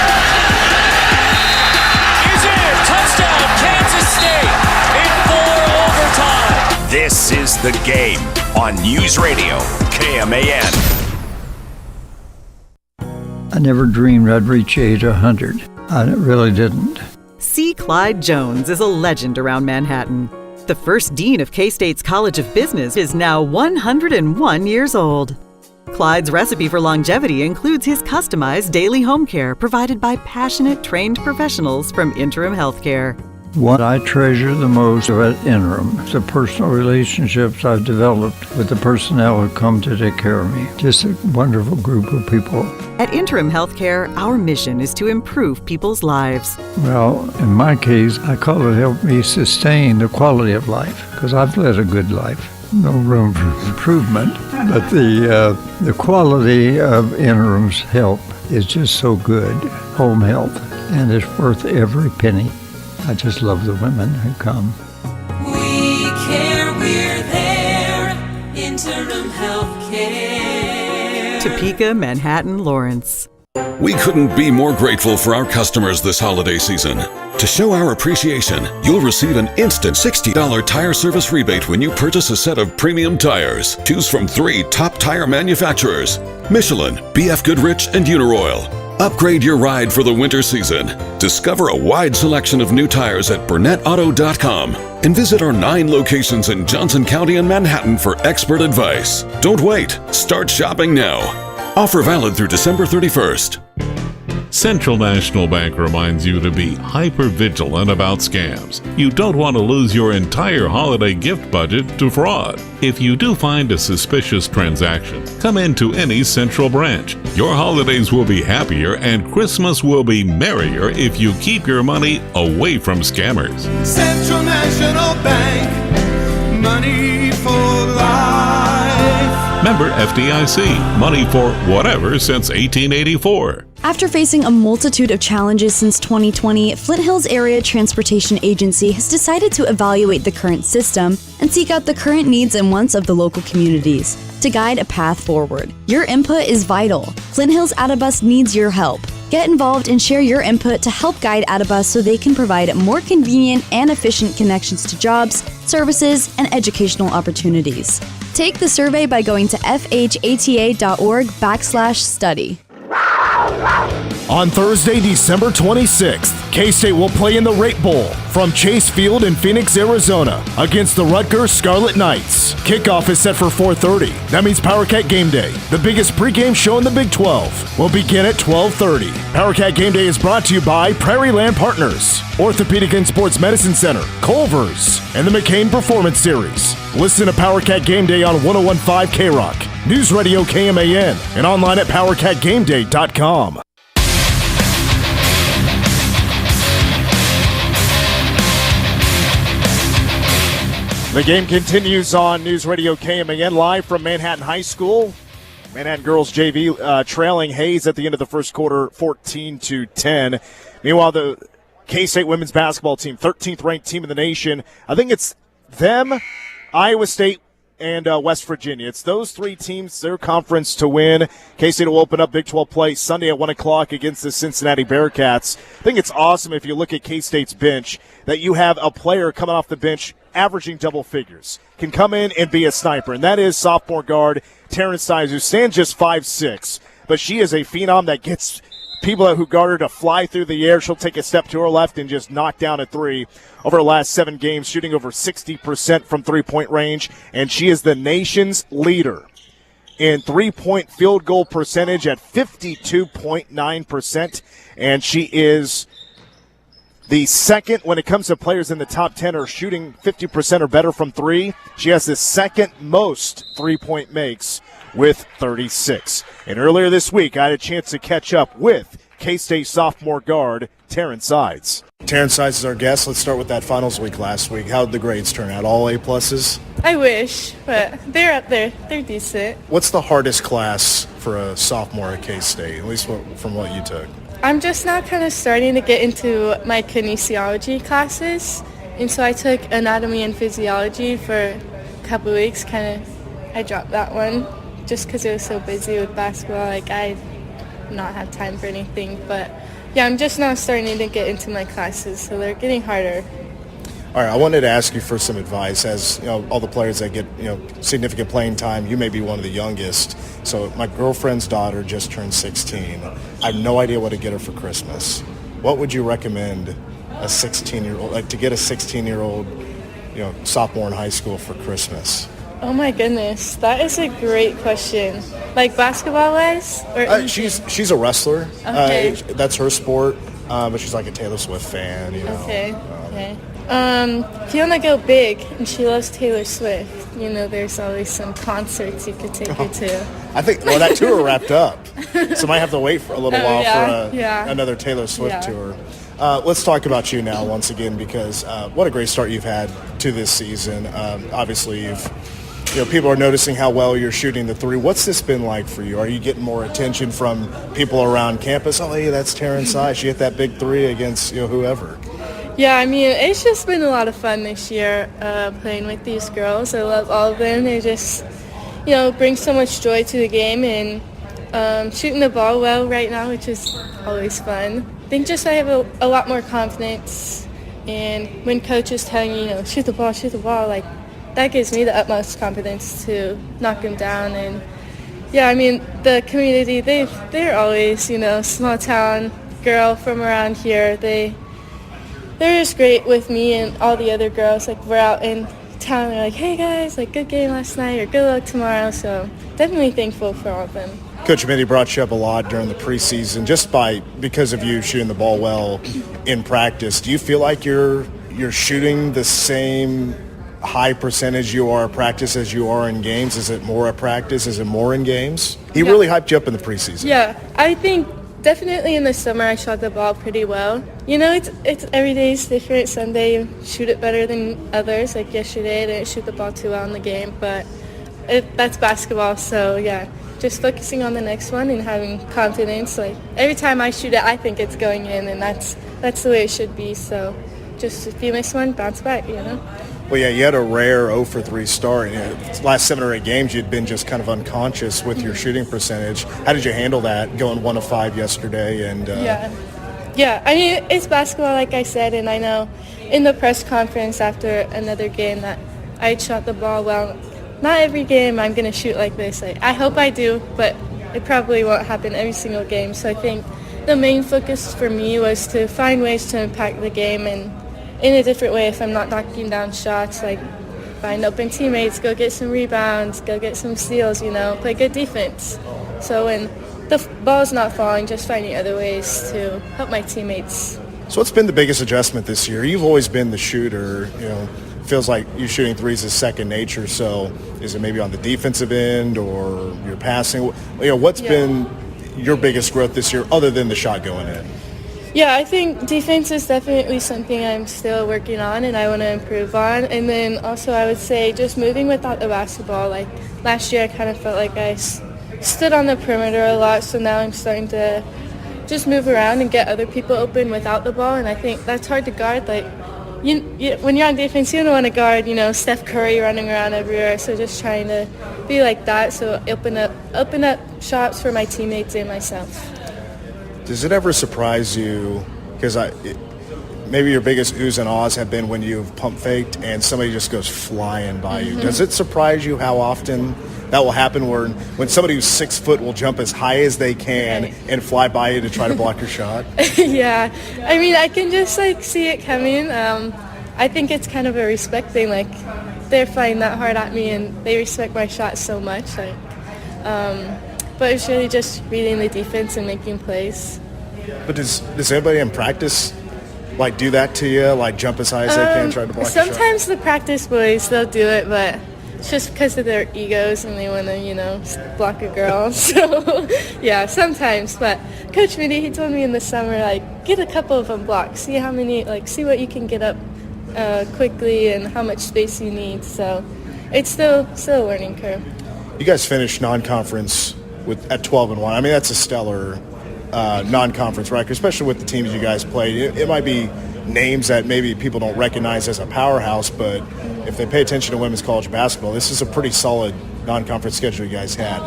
Is in. Touchdown, Kansas State in 4 overtime. This is The Game on News Radio KMAN. I never dreamed I'd reach age 100. I really didn't. C. Clyde Jones is a legend around Manhattan. The first dean of K-State's College of Business is now 101 years old. Clyde's recipe for longevity includes his customized daily home care provided by passionate, trained professionals from Interim Healthcare. What I treasure the most about interim is the personal relationships I've developed with the personnel who come to take care of me. Just a wonderful group of people. At Interim Healthcare, our mission is to improve people's lives. Well, in my case, I call it help me sustain the quality of life, because I've led a good life. No room for improvement, but the quality of Interim's help is just so good. Home health, and it's worth every penny. I just love the women who come. We care, we're there. Interim Healthcare. Topeka, Manhattan, Lawrence. We couldn't be more grateful for our customers this holiday season. To show our appreciation, you'll receive an instant $60 tire service rebate when you purchase a set of premium tires. Choose from 3 top tire manufacturers: Michelin, BF Goodrich, and Uniroyal. Upgrade your ride for the winter season. Discover a wide selection of new tires at BurnettAuto.com and visit our 9 locations in Johnson County and Manhattan for expert advice. Don't wait. Start shopping now. Offer valid through December 31st. Central National Bank reminds you to be hyper-vigilant about scams. You don't want to lose your entire holiday gift budget to fraud. If you do find a suspicious transaction, come into any Central branch. Your holidays will be happier and Christmas will be merrier if you keep your money away from scammers. Central National Bank, money for life. Member FDIC, money for whatever since 1884. After facing a multitude of challenges since 2020, Flint Hills Area Transportation Agency has decided to evaluate the current system and seek out the current needs and wants of the local communities to guide a path forward. Your input is vital. Flint Hills Addabus needs your help. Get involved and share your input to help guide Addabus so they can provide more convenient and efficient connections to jobs, services, and educational opportunities. Take the survey by going to fhata.org/study. On Thursday, December 26th, K-State will play in the Rate Bowl from Chase Field in Phoenix, Arizona against the Rutgers Scarlet Knights. Kickoff is set for 4:30. That means PowerCat Game Day, the biggest pregame show in the Big 12, will begin at 12:30. PowerCat Game Day is brought to you by Prairie Land Partners, Orthopedic and Sports Medicine Center, Culver's, and the McCain Performance Series. Listen to PowerCat Game Day on 101.5 K-Rock, News Radio KMAN, and online at PowerCatGameDay.com. The game continues on News Radio KMAN, live from Manhattan High School. Manhattan Girls JV trailing Hayes at the end of the first quarter, 14-10. Meanwhile, the K-State women's basketball team, 13th ranked team in the nation. I think it's them, Iowa State, and West Virginia. It's those 3 teams, their conference to win. K-State will open up Big 12 play Sunday at 1 o'clock against the Cincinnati Bearcats. I think it's awesome if you look at K-State's bench that you have a player coming off the bench averaging double figures, can come in and be a sniper, and that is sophomore guard Taryn Sides, who stands just 5'6", but she is a phenom that gets people who guard her to fly through the air. She'll take a step to her left and just knock down a 3 over her last 7 games, shooting over 60% from three-point range, and she is the nation's leader in three-point field goal percentage at 52.9%, and she is the second when it comes to players in the top 10 are shooting 50% or better from 3. She has the second most three-point makes with 36. And earlier this week, I had a chance to catch up with K-State sophomore guard Taryn Sides. Taryn Sides is our guest. Let's start with that finals week last week. How did the grades turn out? All A+? I wish, but they're up there. They're decent. What's the hardest class for a sophomore at K-State, at least from what you took? I'm just now kind of starting to get into my kinesiology classes, and so I took anatomy and physiology for a couple of weeks. I dropped that one just because it was so busy with basketball. I did not have time for anything, but yeah, I'm just now starting to get into my classes, so they're getting harder. All right, I wanted to ask you for some advice. As you know, all the players that get significant playing time, you may be one of the youngest. So my girlfriend's daughter just turned 16. I have no idea what to get her for Christmas. What would you recommend a 16-year-old, to get a 16-year-old, sophomore in high school for Christmas? Oh my goodness, that is a great question. Like basketball-wise? She's a wrestler. Okay. That's her sport. but she's like a Taylor Swift fan, you know. Okay. Fiona go big, and she loves Taylor Swift. You know, there's always some concerts you could take her to. I think, well, that tour wrapped up, so might have to wait for a little while for another Taylor Swift tour. Let's talk about you now once again, because what a great start you've had to this season. Obviously, people are noticing how well you're shooting the three. What's this been like for you? Are you getting more attention from people around campus? Oh, hey, that's Taryn Sides. She hit that big three against whoever. Yeah, I mean, it's just been a lot of fun this year playing with these girls. I love all of them. They just, bring so much joy to the game, and shooting the ball well right now, which is always fun. I think just I have a lot more confidence, and when coach is telling you, shoot the ball, like that gives me the utmost confidence to knock them down. And yeah, I mean, the community, they're always, small town girl from around here. They're just great with me and all the other girls. Like, we're out in town, they're like, hey guys, like, good game last night, or good luck tomorrow. So definitely thankful for all of them. Coach Mitty brought you up a lot during the preseason, just because of you shooting the ball well in practice. Do you feel like you're shooting the same high percentage you are at practice as you are in games? Is it more at practice? Is it more in games? He really hyped you up in the preseason. Yeah, I think definitely in the summer I shot the ball pretty well. It's every day is different. Sunday you shoot it better than others. Like yesterday I didn't shoot the ball too well in the game, but that's basketball. So yeah, just focusing on the next one and having confidence. Like every time I shoot it, I think it's going in, and that's the way it should be. So just if you miss one, bounce back, Well, yeah, you had a rare 0 for 3 start. Last 7 or 8 games, you'd been just kind of unconscious with your shooting percentage. How did you handle that, going 1 of 5 yesterday? And Yeah, I mean, it's basketball, like I said, and I know in the press conference after another game that I shot the ball well. Not every game I'm going to shoot like this. I hope I do, but it probably won't happen every single game. So I think the main focus for me was to find ways to impact the game and in a different way. If I'm not knocking down shots, like find open teammates, go get some rebounds, go get some steals, play good defense. So when the ball's not falling, just finding other ways to help my teammates. So what's been the biggest adjustment this year? You've always been the shooter, feels like you shooting threes is second nature. So is it maybe on the defensive end or your passing? What's been your biggest growth this year other than the shot going in? Yeah, I think defense is definitely something I'm still working on and I want to improve on. And then also I would say just moving without the basketball. Like last year I kind of felt like I stood on the perimeter a lot, so now I'm starting to just move around and get other people open without the ball, and I think that's hard to guard. Like when you're on defense, you don't want to guard, Steph Curry running around everywhere, so just trying to be like that, so open up shots for my teammates and myself. Does it ever surprise you, because maybe your biggest oohs and ahs have been when you've pump faked and somebody just goes flying by you. Does it surprise you how often that will happen when somebody who's 6 foot will jump as high as they can and fly by you to try to block your shot? Yeah, I mean, I can just see it coming. I think it's kind of a respect thing. Like they're flying that hard at me and they respect my shot so much. But it's really just reading the defense and making plays. But does anybody in practice do that to you? Like jump as high as they can, try to block your shot? Sometimes the practice boys, they'll do it, but it's just because of their egos and they want to, block a girl. So, yeah, sometimes. But Coach Mitty, he told me in the summer, get a couple of them blocked. See how many, see what you can get up quickly and how much space you need. So it's still a learning curve. You guys finished non-conference at 12-1. I mean, that's a stellar non-conference record, especially with the teams you guys played. It might be names that maybe people don't recognize as a powerhouse, but if they pay attention to women's college basketball, this is a pretty solid non-conference schedule you guys had.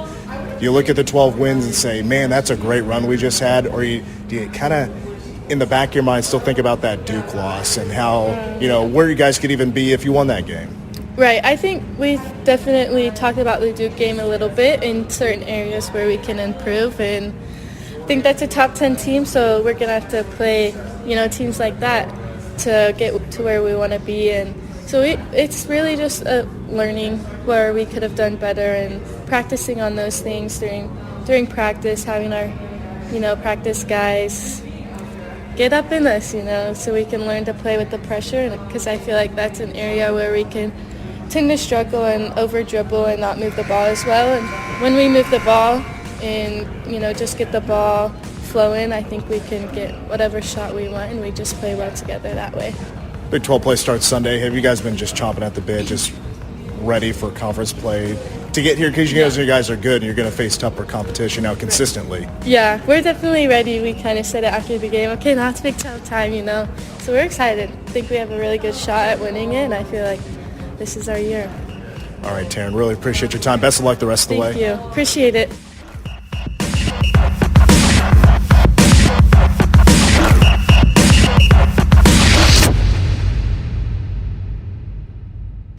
Do you look at the 12 wins and say, man, that's a great run we just had, or do you kind of, in the back of your mind, still think about that Duke loss and how, where you guys could even be if you won that game? Right. I think we've definitely talked about the Duke game a little bit in certain areas where we can improve, and I think that's a top 10 team, so we're going to have to play, teams like that to get to where we want to be. And so it's really just learning where we could have done better and practicing on those things during practice, having our, practice guys get up in us, so we can learn to play with the pressure, because I feel like that's an area where we can tend to struggle and over-dribble and not move the ball as well. And when we move the ball and, just get the ball flowing, I think we can get whatever shot we want, and we just play well together that way. Big 12 play starts Sunday. Have you guys been just chomping at the bit, just ready for conference play to get here? Because you guys are good and you're going to face tougher competition now consistently. Yeah, we're definitely ready. We kind of said it after the game, okay, now it's Big 12 time, So we're excited. I think we have a really good shot at winning it, and I feel like this is our year. All right, Tayrn, really appreciate your time. Best of luck the rest of the way. Thank you. Appreciate it.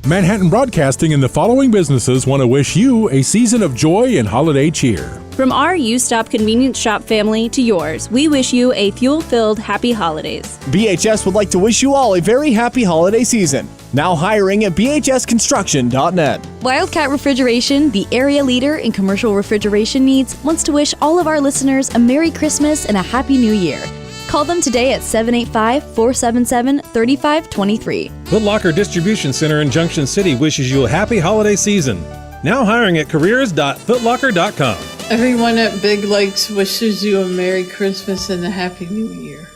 Manhattan Broadcasting and the following businesses want to wish you a season of joy and holiday cheer. From our U-Stop convenience shop family to yours, we wish you a fuel-filled happy holidays. BHS would like to wish you all a very happy holiday season. Now hiring at bhsconstruction.net. Wildcat Refrigeration, the area leader in commercial refrigeration needs, wants to wish all of our listeners a Merry Christmas and a Happy New Year. Call them today at 785-477-3523. Foot Locker Distribution Center in Junction City wishes you a happy holiday season. Now hiring at careers.footlocker.com. Everyone at Big Lakes wishes you a Merry Christmas and a Happy New Year.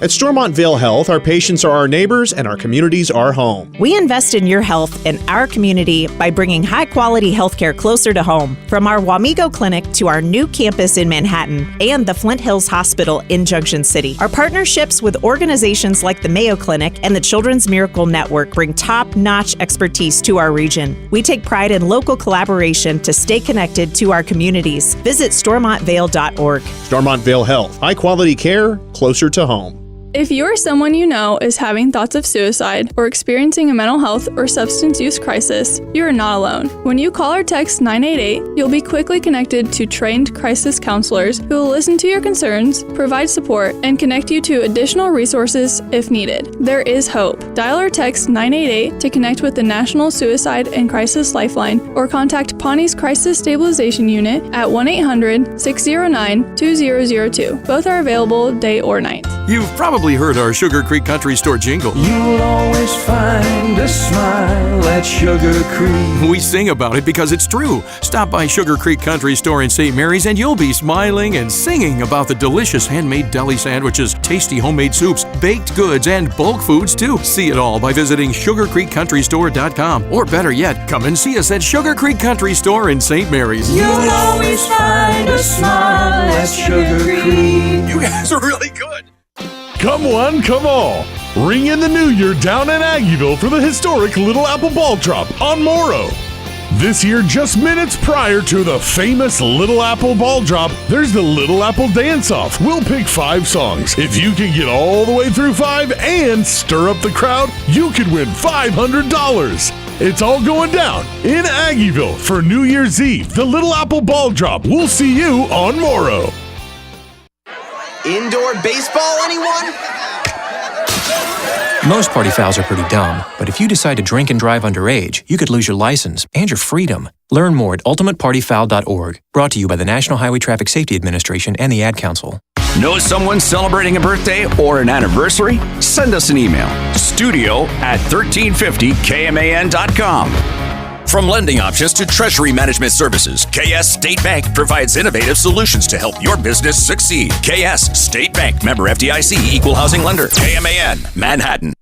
At Stormontville Health, our patients are our neighbors and our communities our home. We invest in your health and our community by bringing high-quality healthcare closer to home. From our Wamego Clinic to our new campus in Manhattan and the Flint Hills Hospital in Junction City. Our partnerships with organizations like the Mayo Clinic and the Children's Miracle Network bring top-notch expertise to our region. We take pride in local collaboration to stay connected to our communities. Visit StormontVale.org. Stormontville Health, high-quality care closer to home. If you or someone you know is having thoughts of suicide or experiencing a mental health or substance use crisis, you are not alone. When you call or text 988, you'll be quickly connected to trained crisis counselors who will listen to your concerns, provide support, and connect you to additional resources if needed. There is hope. Dial or text 988 to connect with the National Suicide and Crisis Lifeline or contact Pawnee's Crisis Stabilization Unit at 1-800-609-2002. Both are available day or night. You've probably heard our Sugar Creek Country Store jingle. You'll always find a smile at Sugar Creek. We sing about it because it's true. Stop by Sugar Creek Country Store in St. Mary's and you'll be smiling and singing about the delicious handmade deli sandwiches, tasty homemade soups, baked goods, and bulk foods too. See it all by visiting sugarcreekcountrystore.com. Or better yet, come and see us at Sugar Creek Country Store in St. Mary's. You'll always find a smile at Sugar Creek. You guys are really good. Come one, come all. Ring in the new year down in Aggieville for the historic Little Apple Ball Drop on Morrow. This year, just minutes prior to the famous Little Apple Ball Drop, there's the Little Apple Dance-Off. We'll pick 5 songs. If you can get all the way through 5 and stir up the crowd, you could win $500. It's all going down in Aggieville for New Year's Eve. The Little Apple Ball Drop. We'll see you on Morrow. Indoor baseball, anyone? Most party fouls are pretty dumb, but if you decide to drink and drive underage, you could lose your license and your freedom. Learn more at ultimatepartyfoul.org. Brought to you by the National Highway Traffic Safety Administration and the Ad Council. Know someone celebrating a birthday or an anniversary? Send us an email. studio@1350kman.com. From lending options to treasury management services, KS State Bank provides innovative solutions to help your business succeed. KS State Bank, member FDIC, equal housing lender, KMAN, Manhattan.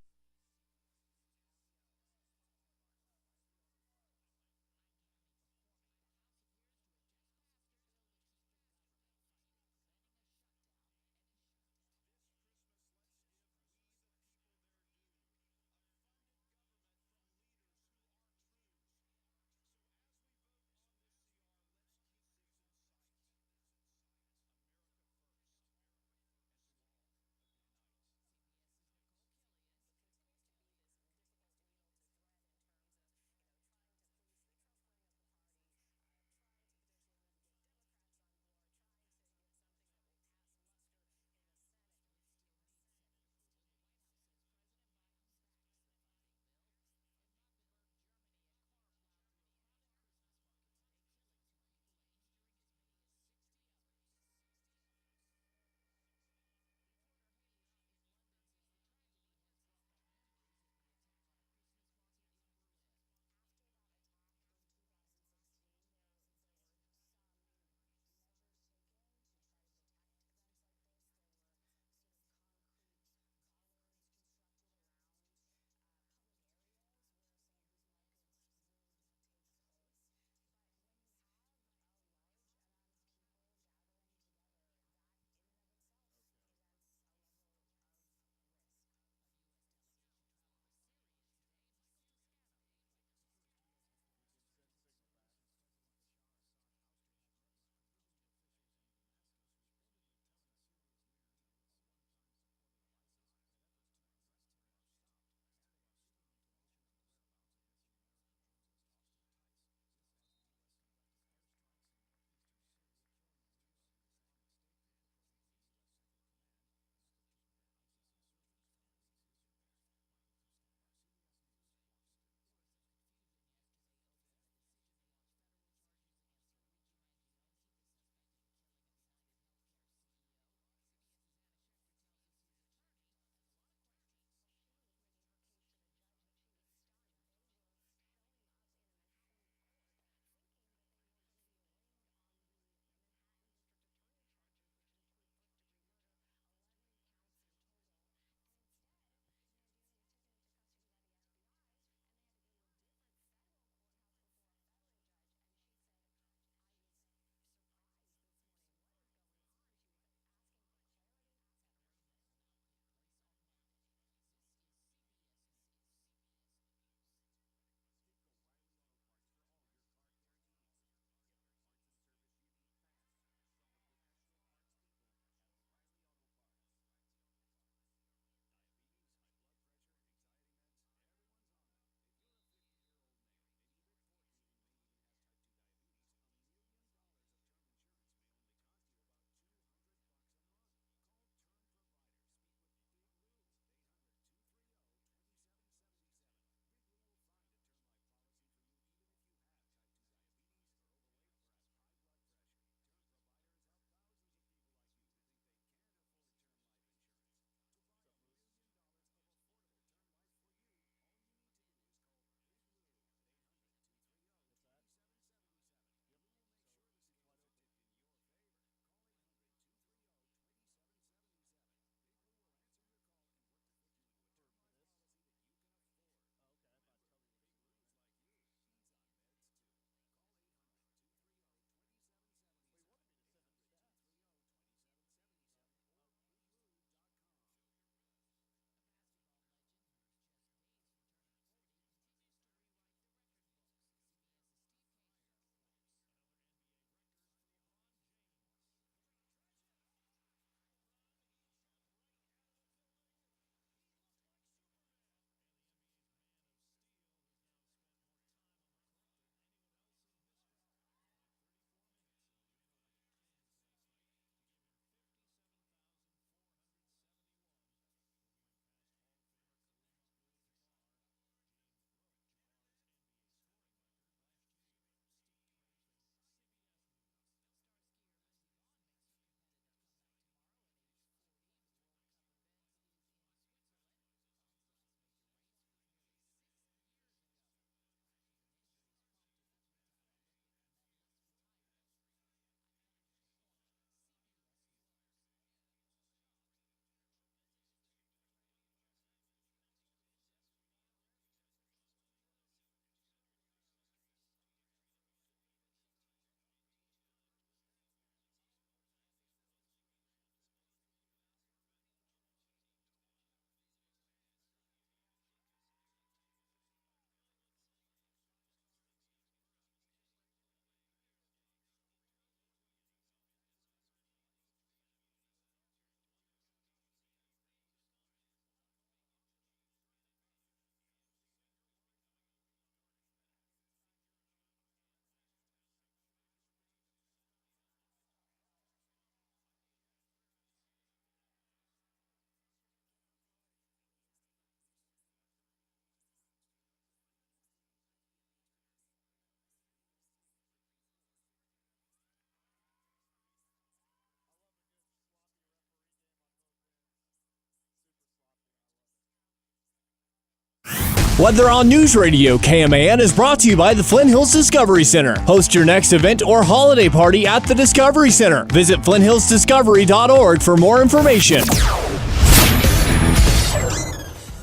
Weather on News Radio KMAN is brought to you by the Flint Hills Discovery Center. Host your next event or holiday party at the Discovery Center. Visit FlintHillsDiscovery.org for more information.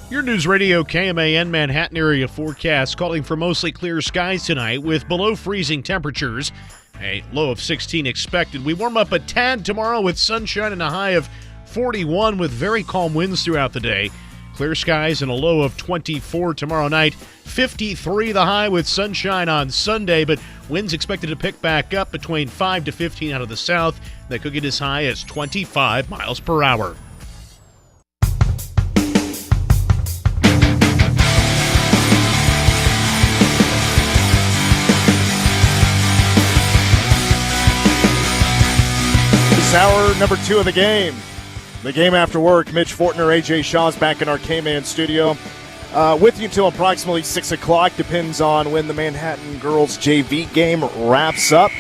Your News Radio KMAN Manhattan area forecast calling for mostly clear skies tonight with below freezing temperatures. A low of 16 expected. We warm up a tad tomorrow with sunshine and a high of 41 with very calm winds throughout the day. Clear skies and a low of 24 tomorrow night. 53 the high with sunshine on Sunday, but winds expected to pick back up between 5 to 15 out of the south. That could get as high as 25 miles per hour. This hour number 2 of the game. The game after work. Mitch Fortner, AJ Shaw's back in our K-Man studio. With you until approximately 6 o'clock. Depends on when the Manhattan girls JV game wraps up.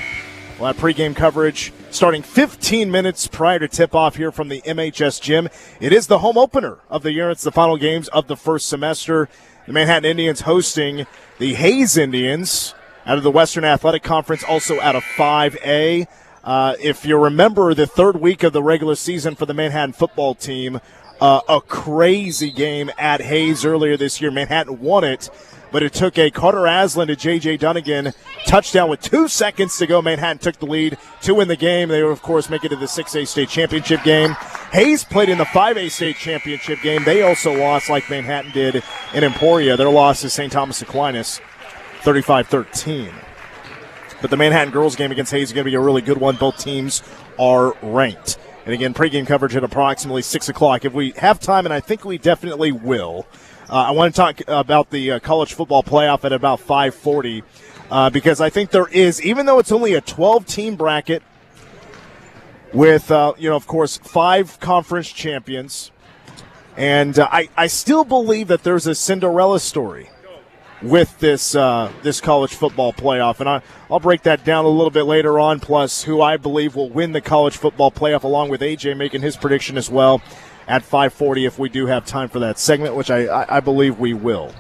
We'll have pregame coverage starting 15 minutes prior to tip-off here from the MHS gym. It is the home opener of the year. It's the final games of the first semester. The Manhattan Indians hosting the Hayes Indians out of the Western Athletic Conference, also out of 5A. If you remember the third week of the regular season for the Manhattan football team, a crazy game at Hayes earlier this year. Manhattan won it, but it took a Carter Aslan to J.J. Dunnigan touchdown with 2 seconds to go. Manhattan took the lead to win the game. They would, of course, make it to the 6A state championship game. Hayes played in the 5A state championship game. They also lost like Manhattan did in Emporia. Their loss to St. Thomas Aquinas, 35-13. But the Manhattan girls game against Hayes is going to be a really good one. Both teams are ranked. And again, pregame coverage at approximately 6 o'clock. If we have time, and I think we definitely will, I want to talk about the college football playoff at about 5:40 because I think there is, even though it's only a 12-team bracket with, of course, 5 conference champions, and I still believe that there's a Cinderella story with this college football playoff. And I'll break that down a little bit later on, plus who I believe will win the college football playoff, along with AJ making his prediction as well at 5:40 if we do have time for that segment, which I believe we will.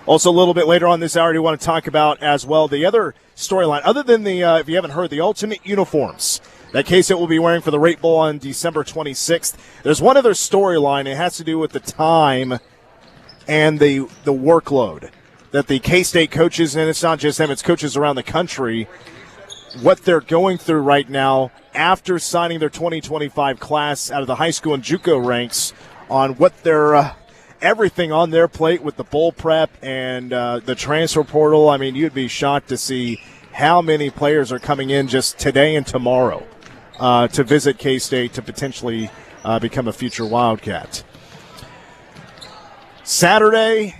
Also, a little bit later on this hour, we want to talk about as well the other storyline, other than the, if you haven't heard, the alternate uniforms that K-State will be wearing for the Rate Bowl on December 26th. There's one other storyline. It has to do with the time and the workload that the K-State coaches, and it's not just them, it's coaches around the country, what they're going through right now after signing their 2025 class out of the high school and JUCO ranks, on what their everything on their plate with the bowl prep and the transfer portal. I mean, you'd be shocked to see how many players are coming in just today and tomorrow to visit K-State to potentially become a future Wildcat. Saturday,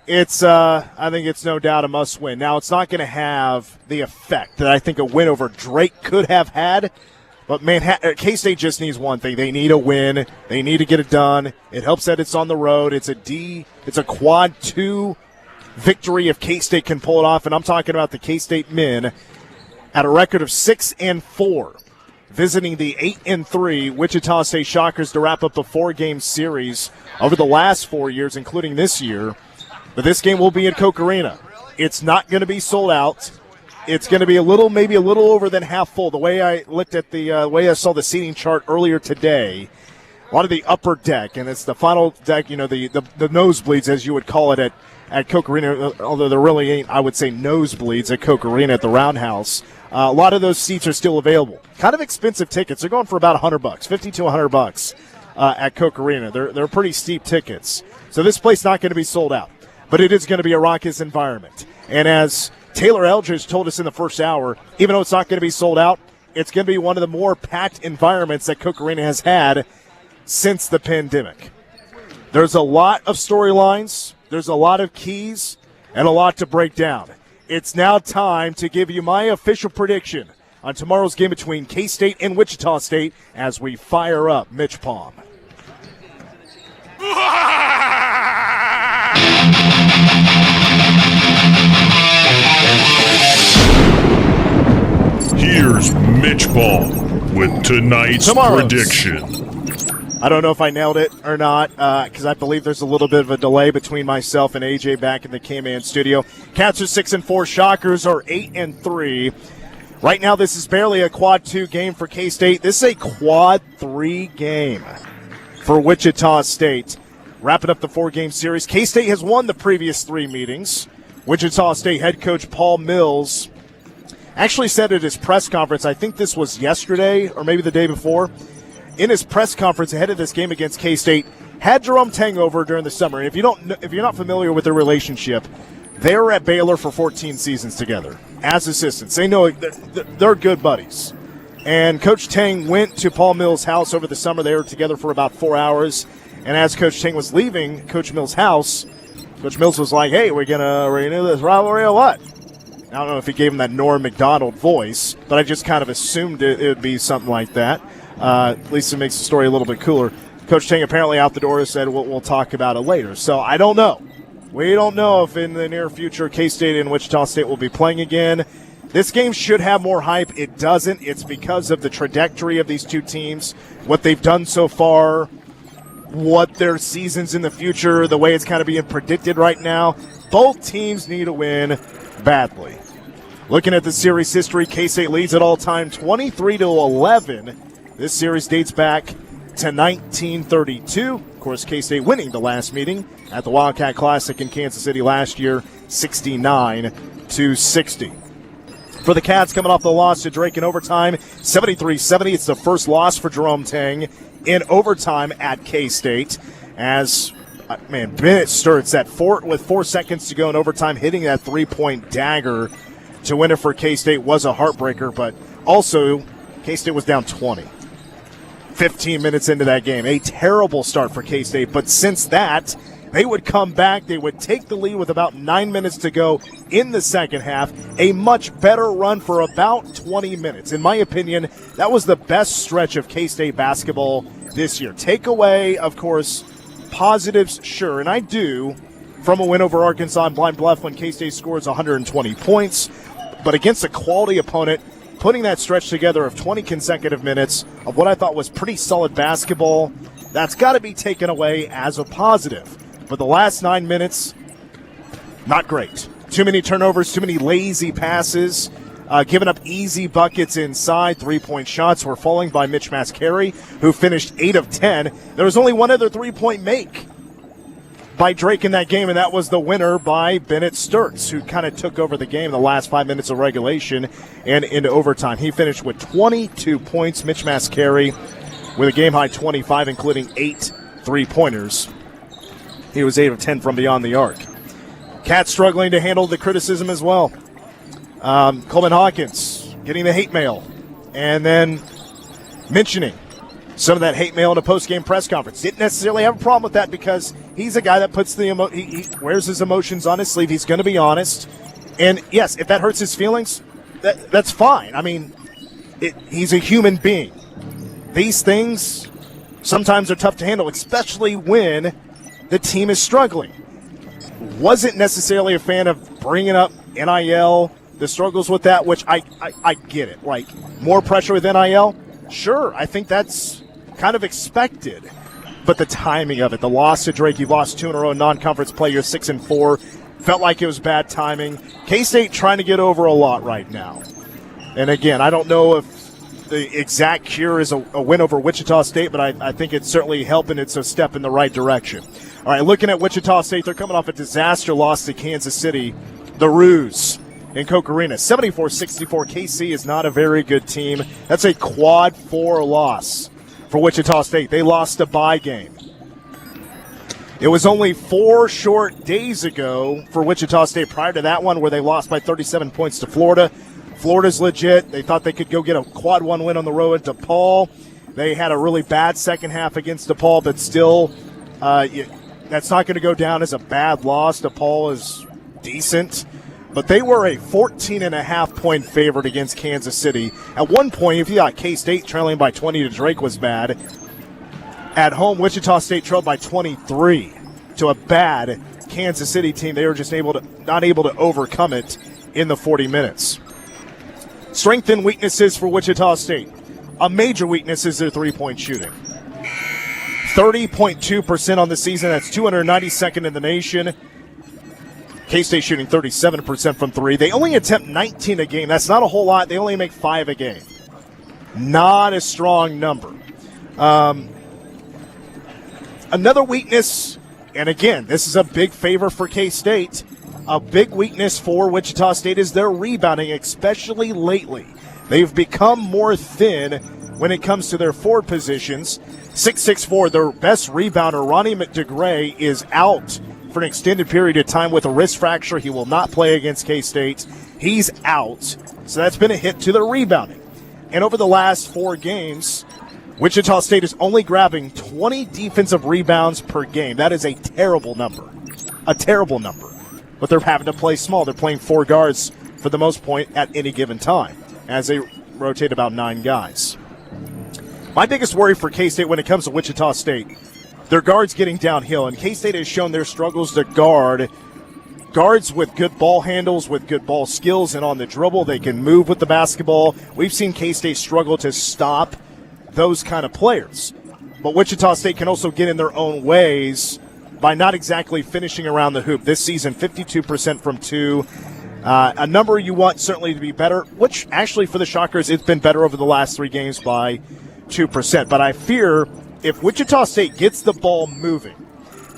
it's I think it's no doubt a must-win. Now, it's not going to have the effect that I think a win over Drake could have had, but K-State just needs one thing. They need a win. They need to get it done. It helps that it's on the road. It's a quad 2 victory if K-State can pull it off, and I'm talking about the K-State men at a record of 6-4. Visiting the 8-3 Wichita State Shockers to wrap up a 4-game series over the last 4 years, including this year. But this game will be at Koch Arena. It's not going to be sold out. It's going to be maybe a little over than half full. The way I looked at the way I saw the seating chart earlier today, a lot of the upper deck, and it's the final deck, the nosebleeds, as you would call it at Koch Arena, although there really ain't, I would say, nosebleeds at Koch Arena at the Roundhouse. A lot of those seats are still available. Kind of expensive tickets. They're going for about $100, $50 to $100 at Koch Arena. They're pretty steep tickets. So this place not going to be sold out, but it is going to be a raucous environment. And as Taylor Eldridge told us in the first hour, even though it's not going to be sold out, it's going to be one of the more packed environments that Koch Arena has had since the pandemic. There's a lot of storylines. There's a lot of keys and a lot to break down. It's now time to give you my official prediction on tomorrow's game between K-State and Wichita State as we fire up MitchPom. Here's MitchPom with tonight's prediction. I don't know if I nailed it or not because I believe there's a little bit of a delay between myself and AJ back in the K-Man studio. Cats are 6-4. Shockers are 8-3. Right now, this is barely a quad 2 game for K-State. This is a quad 3 game for Wichita State. Wrapping up the 4-game series. K-State has won the previous 3 meetings. Wichita State head coach Paul Mills actually said at his press conference, I think this was yesterday or maybe the day before, in his press conference ahead of this game against K-State, had Jerome Tang over during the summer. And if you're not familiar with their relationship, they were at Baylor for 14 seasons together as assistants. They know they're good buddies. And Coach Tang went to Paul Mills' house over the summer. They were together for about 4 hours. And as Coach Tang was leaving Coach Mills' house, Coach Mills was like, hey, we're gonna renew this rivalry or what? I don't know if he gave him that Norm Macdonald voice, but I just kind of assumed it would be something like that. At least it makes the story a little bit cooler. Coach Tang apparently out the door said, we'll talk about it later. So I don't know. We don't know if in the near future K-State and Wichita State will be playing again. This game should have more hype. It doesn't. It's because of the trajectory of these two teams, what they've done so far, what their seasons in the future, the way it's kind of being predicted right now. Both teams need a win badly. Looking at the series history, K-State leads at all time 23-11. This series dates back to 1932. Of course, K-State winning the last meeting at the Wildcat Classic in Kansas City last year, 69-60. For the Cats, coming off the loss to Drake in overtime, 73-70. It's the first loss for Jerome Tang in overtime at K-State. As, Bennett Sturts with 4 seconds to go in overtime, hitting that three-point dagger to win it for K-State was a heartbreaker, but also K-State was down 20. 15 minutes into that game. A terrible start for K-State, but since that, they would come back. They would take the lead with about 9 minutes to go in the second half. A much better run for about 20 minutes. In my opinion, that was the best stretch of K-State basketball this year. Take away, of course, positives, sure, and I do, from a win over Arkansas and Blind Bluff when K-State scores 120 points. But against a quality opponent, putting that stretch together of 20 consecutive minutes of what I thought was pretty solid basketball, that's got to be taken away as a positive. But the last 9 minutes, not great. Too many turnovers, too many lazy passes, giving up easy buckets inside. 3-point shots were falling by Mitch Mascari, who finished 8 of 10. There was only one other 3-point make by Drake in that game, and that was the winner by Bennett Sturts, who kind of took over the game in the last 5 minutes of regulation and into overtime. He finished with 22 points. Mitch Mascari with a game-high 25, including 8 3-pointers. He was 8 of 10 from beyond the arc. Cats struggling to handle the criticism as well. Coleman Hawkins getting the hate mail and then mentioning some of that hate mail in a post-game press conference. Didn't necessarily have a problem with that because he's a guy that puts he wears his emotions on his sleeve. He's going to be honest. And, yes, if that hurts his feelings, that's fine. I mean, he's a human being. These things sometimes are tough to handle, especially when the team is struggling. Wasn't necessarily a fan of bringing up NIL, the struggles with that, which I get it. Like, more pressure with NIL? Sure, I think that's kind of expected. But the timing of it, the loss to Drake, you lost 2 in a row in non-conference play, you're 6-4. Felt like it was bad timing. K-State trying to get over a lot right now. And again, I don't know if the exact cure is a win over Wichita State, but I think it's certainly helping. It's a step in the right direction. All right, looking at Wichita State, they're coming off a disaster loss to Kansas City. The Ruse in Koch Arena, 74-64. KC is not a very good team. That's a quad 4 loss for Wichita State. They lost a bye game. It was only 4 short days ago for Wichita State prior to that one where they lost by 37 points to Florida. Florida's legit. They thought they could go get a quad 1 win on the road at DePaul. They had a really bad second half against DePaul, but still that's not going to go down as a bad loss. DePaul is decent. But they were a 14.5-point favorite against Kansas City. At one point, if you thought K-State trailing by 20 to Drake was bad, at home, Wichita State trailed by 23 to a bad Kansas City team. They were just not able to overcome it in the 40 minutes. Strength and weaknesses for Wichita State. A major weakness is their 3-point shooting. 30.2% on the season. That's 292nd in the nation. K-State shooting 37% from three. They only attempt 19 a game. That's not a whole lot. They only make 5 a game. Not a strong number. Another weakness, and again, this is a big favor for K-State. A big weakness for Wichita State is their rebounding, especially lately. They've become more thin when it comes to their forward positions. 6'4", their best rebounder, Ronnie McDeGray, is out for an extended period of time with a wrist fracture. He will not play against K-State. He's out, so that's been a hit to their rebounding. And over the last 4 games, Wichita State is only grabbing 20 defensive rebounds per game. That is a terrible number. A terrible number. But they're having to play small. They're playing 4 guards for the most point at any given time as they rotate about 9 guys. My biggest worry for K-State when it comes to Wichita State, their guards getting downhill, and K-State has shown their struggles to guard guards with good ball handles, with good ball skills, and on the dribble they can move with the basketball. We've seen K-State struggle to stop those kind of players. But Wichita State can also get in their own ways by not exactly finishing around the hoop. This season, 52% from 2. A number you want certainly to be better, which actually for the Shockers, it's been better over the last 3 games by 2%. But I fear if Wichita State gets the ball moving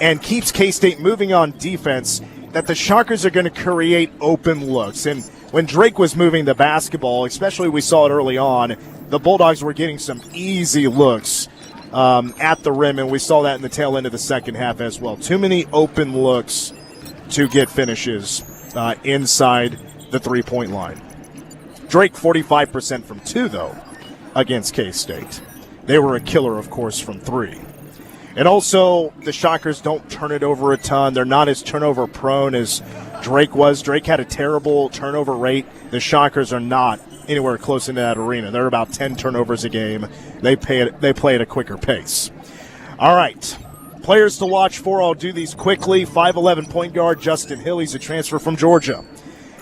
and keeps K-State moving on defense, that the Shockers are going to create open looks. And when Drake was moving the basketball, especially we saw it early on, the Bulldogs were getting some easy looks at the rim, and we saw that in the tail end of the second half as well. Too many open looks to get finishes inside the three-point line. Drake 45% from 2, though, against K-State. They were a killer, of course, from 3. And also, the Shockers don't turn it over a ton. They're not as turnover prone as Drake was. Drake had a terrible turnover rate. The Shockers are not anywhere close into that arena. They're about 10 turnovers a game. They play at a quicker pace. All right, players to watch for. I'll do these quickly. 5'11" point guard Justin Hill. He's a transfer from Georgia.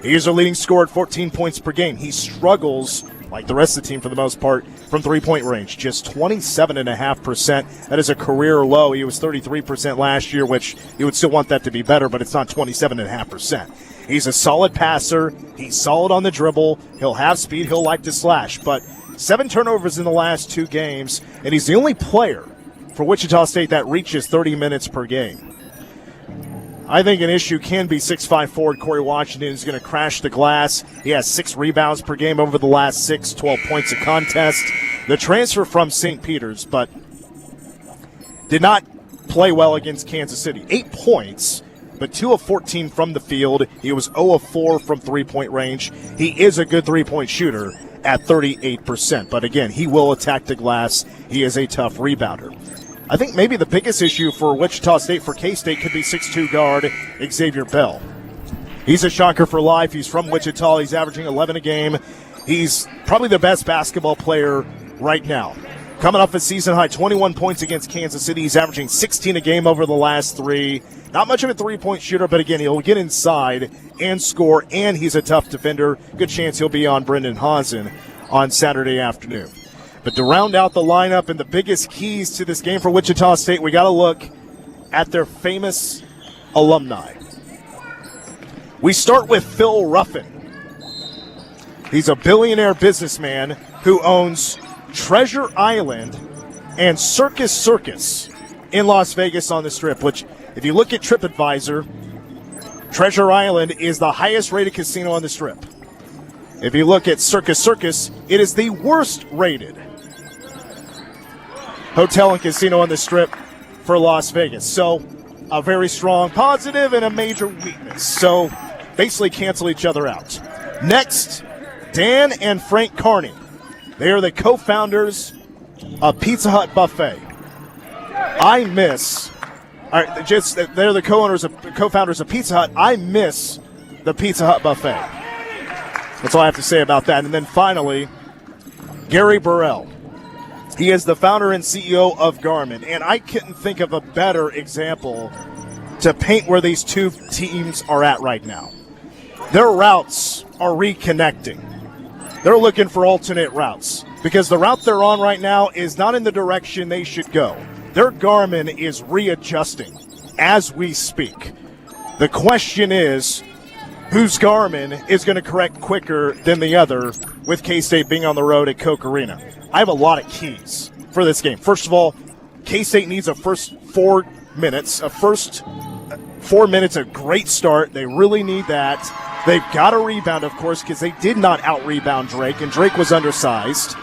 He's their leading scorer at 14 points per game. He struggles, like the rest of the team for the most part, from three-point range. Just 27.5%. That is a career low. He was 33% last year, which you would still want that to be better, but it's not 27.5%. He's a solid passer. He's solid on the dribble. He'll have speed. He'll like to slash. But 7 turnovers in the last 2 games, and he's the only player for Wichita State that reaches 30 minutes per game. I think an issue can be 6'5" forward Corey Washington is going to crash the glass. He has 6 rebounds per game over the last 6, 12 points a contest. The transfer from St. Peter's, but did not play well against Kansas City. 8 points, but 2 of 14 from the field. He was 0 of 4 from three-point range. He is a good three-point shooter at 38%. But again, he will attack the glass. He is a tough rebounder. I think maybe the biggest issue for Wichita State, for K-State, could be 6'2" guard Xavier Bell. He's a Shocker for life. He's from Wichita. He's averaging 11 a game. He's probably the best basketball player right now. Coming off a season-high 21 points against Kansas City. He's averaging 16 a game over the last 3. Not much of a three-point shooter, but again, he'll get inside and score, and he's a tough defender. Good chance he'll be on Brendan Hansen on Saturday afternoon. But to round out the lineup and the biggest keys to this game for Wichita State, we got to look at their famous alumni. We start with Phil Ruffin. He's a billionaire businessman who owns Treasure Island and Circus Circus in Las Vegas on the Strip, which, if you look at TripAdvisor, Treasure Island is the highest rated casino on the Strip. If you look at Circus Circus, it is the worst rated hotel and casino on the Strip for Las Vegas. So a very strong positive and a major weakness. So basically cancel each other out. Next, Dan and Frank Carney. They are the co-founders of Pizza Hut Buffet. They're the co-founders of Pizza Hut. I miss the Pizza Hut Buffet. That's all I have to say about that. And then finally, Gary Burrell. He is the founder and CEO of Garmin, and I couldn't think of a better example to paint where these two teams are at right now. Their routes are reconnecting. They're looking for alternate routes because the route they're on right now is not in the direction they should go. Their Garmin is readjusting as we speak. The question is, whose Garmin is going to correct quicker than the other with K-State being on the road at Koch Arena? I have a lot of keys for this game. First of all, K-State needs a first 4 minutes, a great start. They really need that. They've got a rebound, of course, because they did not out-rebound Drake, and Drake was undersized.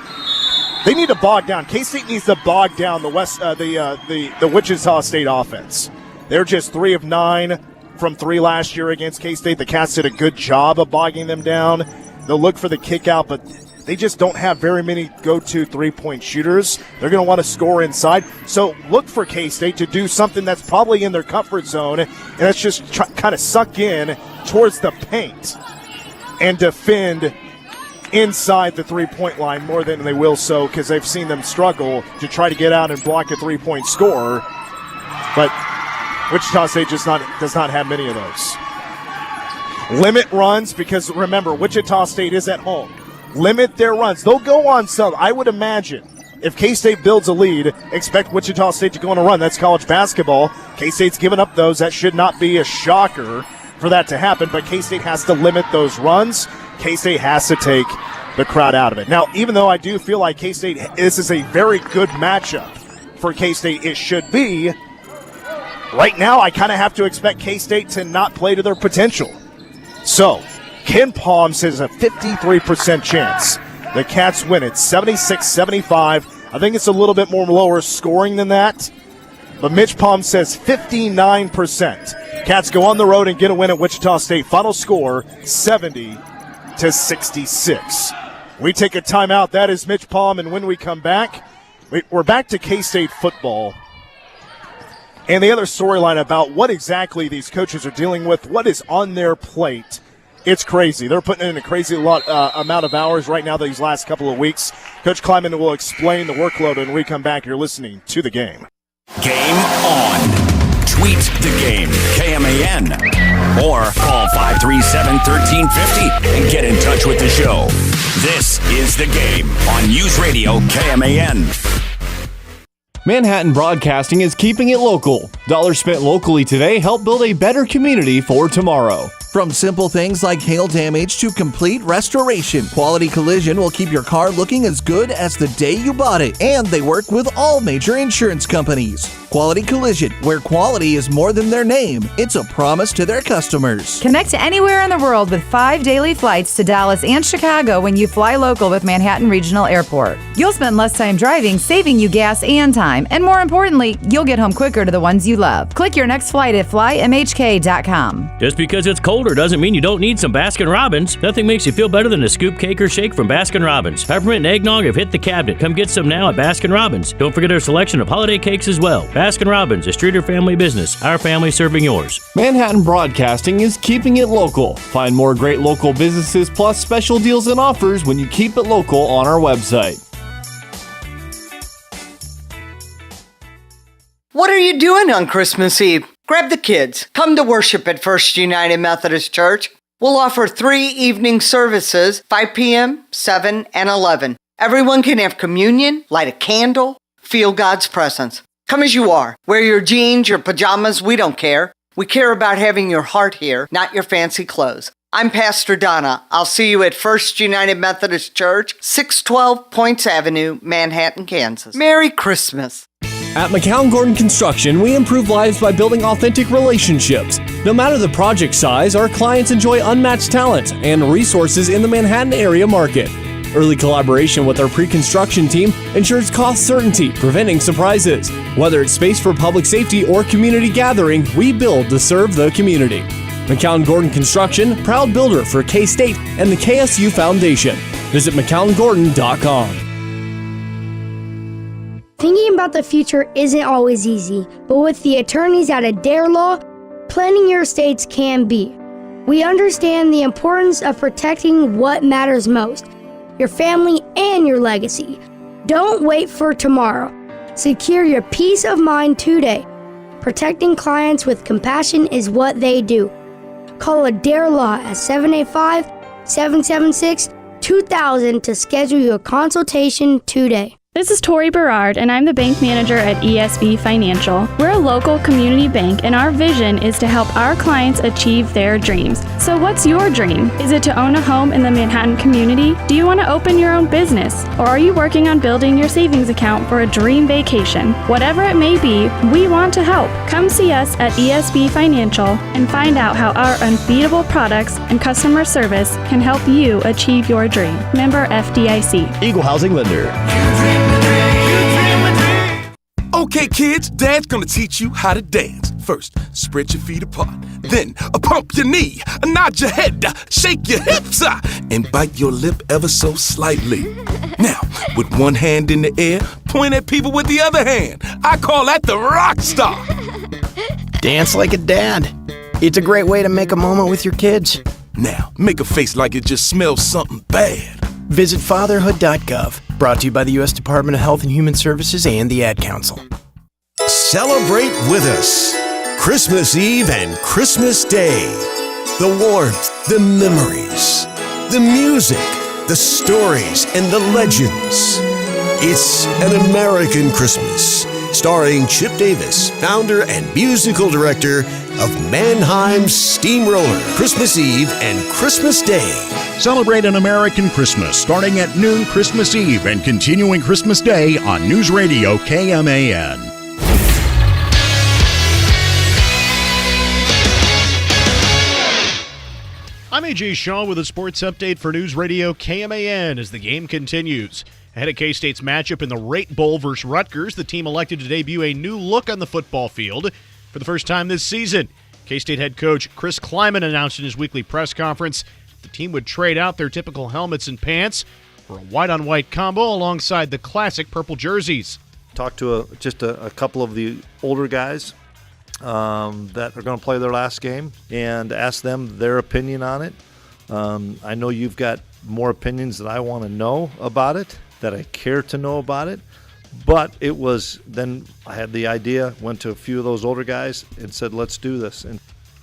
They need to bog down. K-State needs to bog down the Wichita State offense. They're just 3 of 9 from 3 last year against K-State. The Cats did a good job of bogging them down. They'll look for the kick out, but they just don't have very many go-to three-point shooters. They're going to want to score inside. So look for K-State to do something that's probably in their comfort zone, and that's just kind of suck in towards the paint and defend inside the three-point line more than they will so, because they've seen them struggle to try to get out and block a three-point score. But Wichita State does not have many of those. Limit runs, because remember, Wichita State is at home. Limit their runs. They'll go on some. I would imagine if K-State builds a lead, expect Wichita State to go on a run. That's college basketball. K-State's given up those. That should not be a shocker for that to happen, but K-State has to limit those runs. K-State has to take the crowd out of it. Now, even though I do feel like K-State, this is a very good matchup for K-State, it should be. Right now, I kind of have to expect K-State to not play to their potential. So, MitchPom says a 53% chance the Cats win it, 76-75. I think it's a little bit more lower scoring than that, but MitchPom says 59%. Cats go on the road and get a win at Wichita State. Final score, 70-66. We take a timeout. That is MitchPom, and when we come back, we're back to K-State football. And the other storyline about what exactly these coaches are dealing with, what is on their plate, it's crazy. They're putting in a crazy amount of hours right now these last couple of weeks. Coach Kleiman will explain the workload when we come back. You're listening to The Game. Game on. Tweet The Game, KMAN. Or call 537-1350 and get in touch with the show. This is The Game on News Radio KMAN. Manhattan Broadcasting is keeping it local. Dollars spent locally today help build a better community for tomorrow. From simple things like hail damage to complete restoration, Quality Collision will keep your car looking as good as the day you bought it. And they work with all major insurance companies. Quality Collision, where quality is more than their name, it's a promise to their customers. Connect to anywhere in the world with 5 daily flights to Dallas and Chicago when you fly local with Manhattan Regional Airport. You'll spend less time driving, saving you gas and time. And more importantly, you'll get home quicker to the ones you love. Click your next flight at flymhk.com. Just because it's colder doesn't mean you don't need some Baskin-Robbins. Nothing makes you feel better than a scoop cake or shake from Baskin-Robbins. Peppermint and eggnog have hit the cabinet. Come get some now at Baskin-Robbins. Don't forget our selection of holiday cakes as well. Baskin-Robbins, a Streeter family business. Our family serving yours. Manhattan Broadcasting is keeping it local. Find more great local businesses plus special deals and offers when you keep it local on our website. What are you doing on Christmas Eve? Grab the kids. Come to worship at First United Methodist Church. We'll offer 3 evening services, 5 p.m., 7, and 11. Everyone can have communion, light a candle, feel God's presence. Come as you are. Wear your jeans, your pajamas, we don't care. We care about having your heart here, not your fancy clothes. I'm Pastor Donna. I'll see you at First United Methodist Church, 612 Points Avenue, Manhattan, Kansas. Merry Christmas. At McCown Gordon Construction, we improve lives by building authentic relationships. No matter the project size, our clients enjoy unmatched talent and resources in the Manhattan area market. Early collaboration with our pre-construction team ensures cost certainty, preventing surprises. Whether it's space for public safety or community gathering, we build to serve the community. McCown Gordon Construction, proud builder for K-State and the KSU Foundation. Visit McCownGordon.com. Thinking about the future isn't always easy, but with the attorneys at Adair Law, planning your estates can be. We understand the importance of protecting what matters most, your family and your legacy. Don't wait for tomorrow. Secure your peace of mind today. Protecting clients with compassion is what they do. Call Adair Law at 785-776-2000 to schedule your consultation today. This is Tori Berard, and I'm the bank manager at ESB Financial. We're a local community bank, and our vision is to help our clients achieve their dreams. So what's your dream? Is it to own a home in the Manhattan community? Do you want to open your own business? Or are you working on building your savings account for a dream vacation? Whatever it may be, we want to help. Come see us at ESB Financial and find out how our unbeatable products and customer service can help you achieve your dream. Member FDIC. Eagle Housing Lender. Okay, kids, Dad's gonna teach you how to dance. First, spread your feet apart. Then, pump your knee, nod your head, shake your hips, and bite your lip ever so slightly. Now, with one hand in the air, point at people with the other hand. I call that the rock star. Dance like a dad. It's a great way to make a moment with your kids. Now, make a face like it just smells something bad. Visit fatherhood.gov. Brought to you by the U.S. Department of Health and Human Services and the Ad Council. Celebrate with us Christmas Eve and Christmas Day. The warmth, the memories, the music, the stories, and the legends. It's an American Christmas, starring Chip Davis, founder and musical director of Mannheim's Steamroller. Christmas Eve and Christmas Day. Celebrate an American Christmas starting at noon Christmas Eve and continuing Christmas Day on News Radio KMAN. I'm AJ Shaw with a sports update for News Radio KMAN as the game continues. Ahead of K-State's matchup in the Rate Bowl versus Rutgers, the team elected to debut a new look on the football field for the first time this season. K-State head coach Chris Kleiman announced in his weekly press conference the team would trade out their typical helmets and pants for a white-on-white combo alongside the classic purple jerseys. Talked to just a couple of the older guys that are going to play their last game and ask them their opinion on it. I know you've got more opinions that I want to know about it, that I care to know about it. But it was, then I had the idea, went to a few of those older guys and said, let's do this. And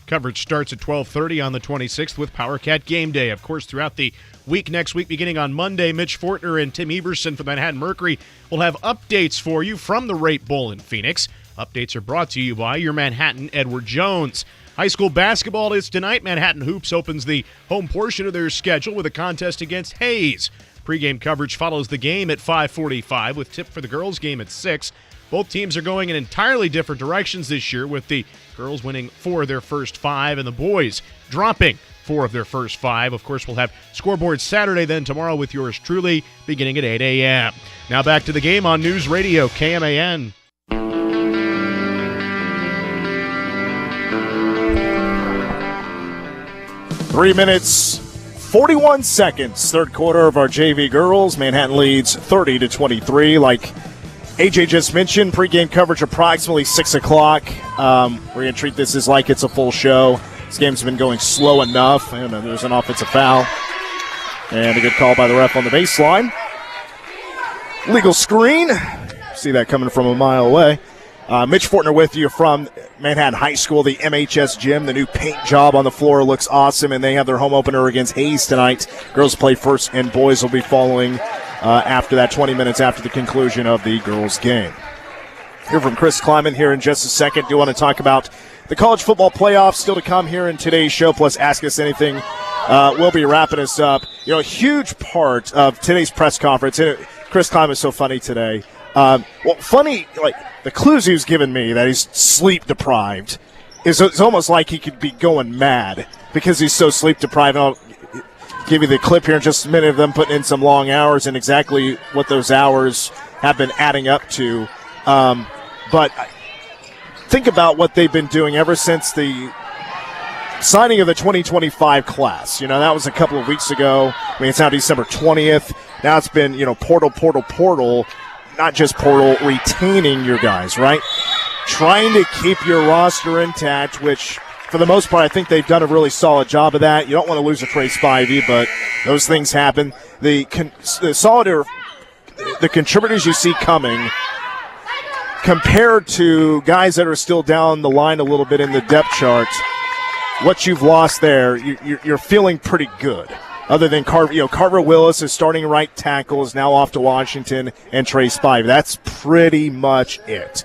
coverage starts at 12:30 on the 26th with PowerCat Game Day. Of course, throughout the week next week, beginning on Monday, Mitch Fortner and Tim Everson from Manhattan Mercury will have updates for you from the Rate Bowl in Phoenix. Updates are brought to you by your Manhattan Edward Jones. High school basketball is tonight. Manhattan Hoops opens the home portion of their schedule with a contest against Hayes. Pre-game coverage follows the game at 5:45 with tip for the girls' game at 6. Both teams are going in entirely different directions this year, with the girls winning 4 of their first 5 and the boys dropping 4 of their first 5. Of course, we'll have scoreboard Saturday then tomorrow with yours truly beginning at 8 a.m. Now back to the game on News Radio KMAN. Three minutes, 41 seconds, third quarter of our JV girls. Manhattan leads 30-23. Like AJ just mentioned, pregame coverage approximately 6 o'clock. We're going to treat this as like it's a full show. This game's been going slow enough. And there's an offensive foul. And a good call by the ref on the baseline. Legal screen. See that coming from a mile away. Mitch Fortner with you from Manhattan High School, the MHS gym. The new paint job on the floor looks awesome, and they have their home opener against Hayes tonight. Girls play first, and boys will be following after that, 20 minutes after the conclusion of the girls' game. Hear from Chris Kleiman here in just a second. Do you want to talk about the college football playoffs still to come here in today's show, plus ask us anything. We'll be wrapping us up. You know, a huge part of today's press conference, and Chris Kleiman is so funny today. Funny, like, the clues he's given me that he's sleep deprived is it's almost like he could be going mad because he's so sleep deprived. I'll give you the clip here in just a minute of them putting in some long hours and exactly what those hours have been adding up to. But think about what they've been doing ever since the signing of the 2025 class. You know, that was a couple of weeks ago. I mean, it's now December 20th. Now it's been, portal. Not just portal, retaining your guys, right? Trying to keep your roster intact, which for the most part I think they've done a really solid job of that. You don't want to lose a Trey Spivey, but those things happen. The contributors you see coming compared to guys that are still down the line a little bit in the depth chart, what you've lost there, you're feeling pretty good. other than Carver Willis is starting right tackle, is now off to Washington, and Trey Spivey. That's pretty much it.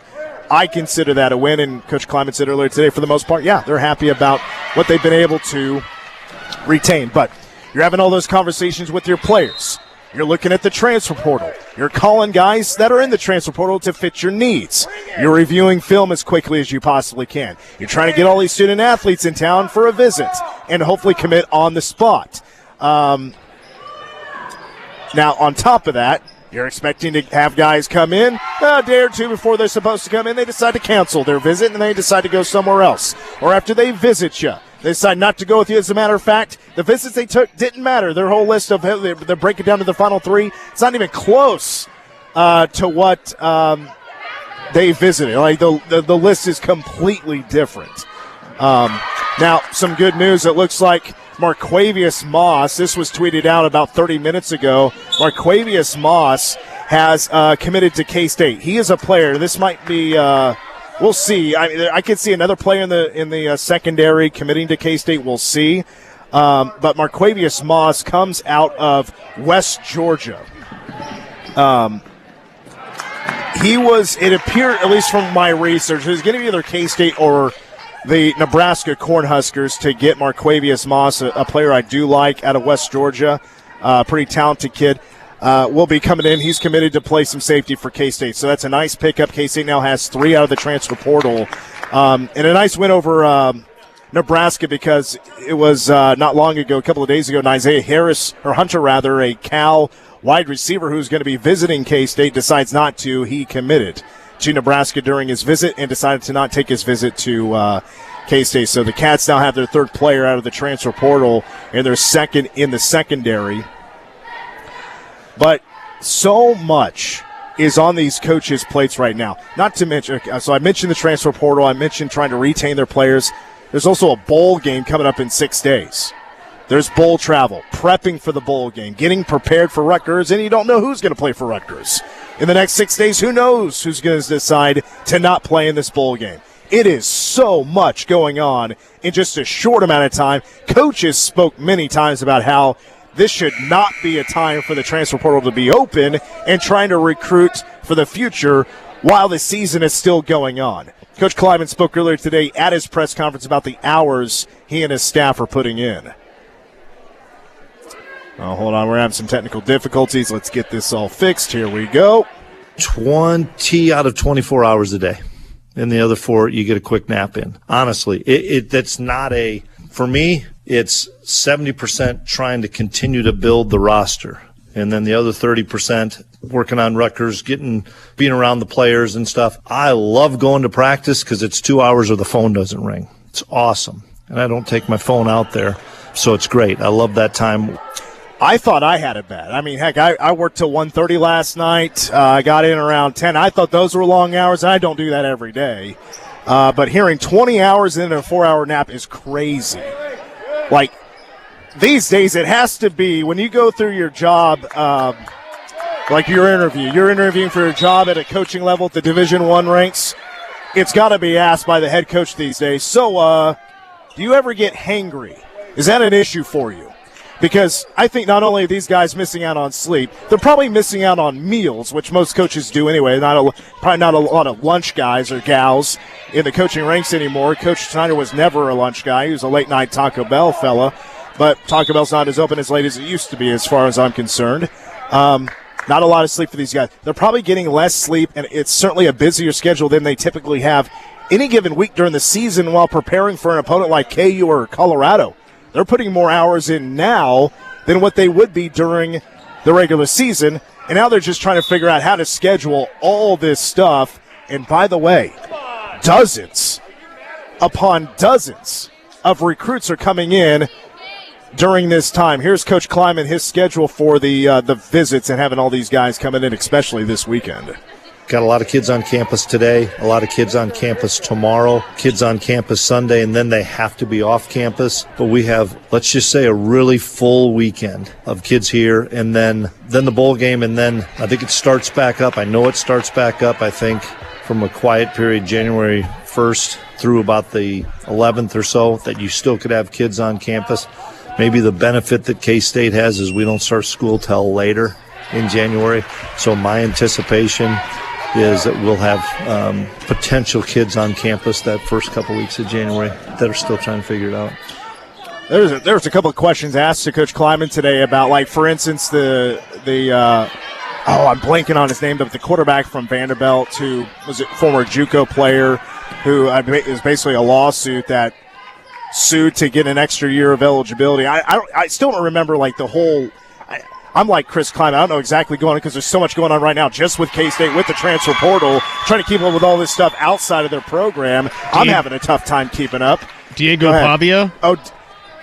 I consider that a win, and Coach Kleiman said earlier today, for the most part, yeah, they're happy about what they've been able to retain. But you're having all those conversations with your players. You're looking at the transfer portal. You're calling guys that are in the transfer portal to fit your needs. You're reviewing film as quickly as you possibly can. You're trying to get all these student athletes in town for a visit and hopefully commit on the spot. Now, on top of that, you're expecting to have guys come in a day or two before they're supposed to come in. They decide to cancel their visit, and they decide to go somewhere else. Or after they visit you, they decide not to go with you. As a matter of fact, the visits they took didn't matter. Their whole list of they break it down to the final three. It's not even close to what they visited. Like the list is completely different. Now, some good news. It looks like Marquavius Moss, this was tweeted out about 30 minutes ago. Marquavius Moss has committed to K-State. He is a player. This might be, we'll see. I could see another player in the secondary committing to K-State. We'll see. But Marquavius Moss comes out of West Georgia. It appeared, at least from my research, he was going to be either K-State or the Nebraska Cornhuskers to get Marquavius Moss, a player I do like out of West Georgia, pretty talented kid, will be coming in. He's committed to play some safety for K-State, so that's a nice pickup. K-State now has 3 out of the transfer portal, and a nice win over Nebraska, because it was not long ago, a couple of days ago, Hunter, a Cal wide receiver who's going to be visiting K-State, decides not to. He committed to Nebraska during his visit and decided to not take his visit to K-State. So the Cats now have their 3rd player out of the transfer portal and their 2nd in the secondary. But so much is on these coaches' plates right now. Not to mention, so I mentioned the transfer portal. I mentioned trying to retain their players. There's also a bowl game coming up in 6 days. There's bowl travel, prepping for the bowl game, getting prepared for Rutgers, and you don't know who's going to play for Rutgers. In the next 6 days, who knows who's going to decide to not play in this bowl game. It is so much going on in just a short amount of time. Coaches spoke many times about how this should not be a time for the transfer portal to be open and trying to recruit for the future while the season is still going on. Coach Kleiman spoke earlier today at his press conference about the hours he and his staff are putting in. Oh, hold on, we're having some technical difficulties. Let's get this all fixed. Here we go. 20 out of 24 hours a day. And the other 4, you get a quick nap in. Honestly, that's not for me, it's 70% trying to continue to build the roster. And then the other 30% working on Rutgers, being around the players and stuff. I love going to practice because it's 2 hours or the phone doesn't ring. It's awesome. And I don't take my phone out there, so it's great. I love that time. I thought I had it bad. I mean, heck, I worked till 1:30 last night. I got in around 10. I thought those were long hours. I don't do that every day. But hearing 20 hours in a 4-hour nap is crazy. Like, these days it has to be when you go through your job, like your interview. You're interviewing for a job at a coaching level at the Division I ranks. It's got to be asked by the head coach these days. So, do you ever get hangry? Is that an issue for you? Because I think not only are these guys missing out on sleep, they're probably missing out on meals, which most coaches do anyway. Probably not a lot of lunch guys or gals in the coaching ranks anymore. Coach Snyder was never a lunch guy. He was a late-night Taco Bell fella. But Taco Bell's not as open as late as it used to be as far as I'm concerned. Not a lot of sleep for these guys. They're probably getting less sleep, and it's certainly a busier schedule than they typically have any given week during the season while preparing for an opponent like KU or Colorado. They're putting more hours in now than what they would be during the regular season, and now they're just trying to figure out how to schedule all this stuff. And by the way, dozens upon dozens of recruits are coming in during this time. Here's Coach Kleiman, his schedule for the visits and having all these guys coming in, especially this weekend. Got a lot of kids on campus today, a lot of kids on campus tomorrow, kids on campus Sunday, and then they have to be off campus. But we have, let's just say, a really full weekend of kids here, and then the bowl game, and then I think it starts back up. I know it starts back up, I think, from a quiet period January 1st through about the 11th or so, that you still could have kids on campus. Maybe the benefit that K-State has is we don't start school till later in January. So my anticipation is that we'll have potential kids on campus that first couple weeks of January that are still trying to figure it out. There's a couple of questions asked to Coach Kleiman today about, like, for instance, I'm blanking on his name, but the quarterback from Vanderbilt, who was a former JUCO player, who is basically a lawsuit that sued to get an extra year of eligibility. I still don't remember, like, the whole. I'm like Chris Kleiman. I don't know exactly going on because there's so much going on right now just with K-State, with the transfer portal, trying to keep up with all this stuff outside of their program. I'm having a tough time keeping up. Diego Pavia? Oh,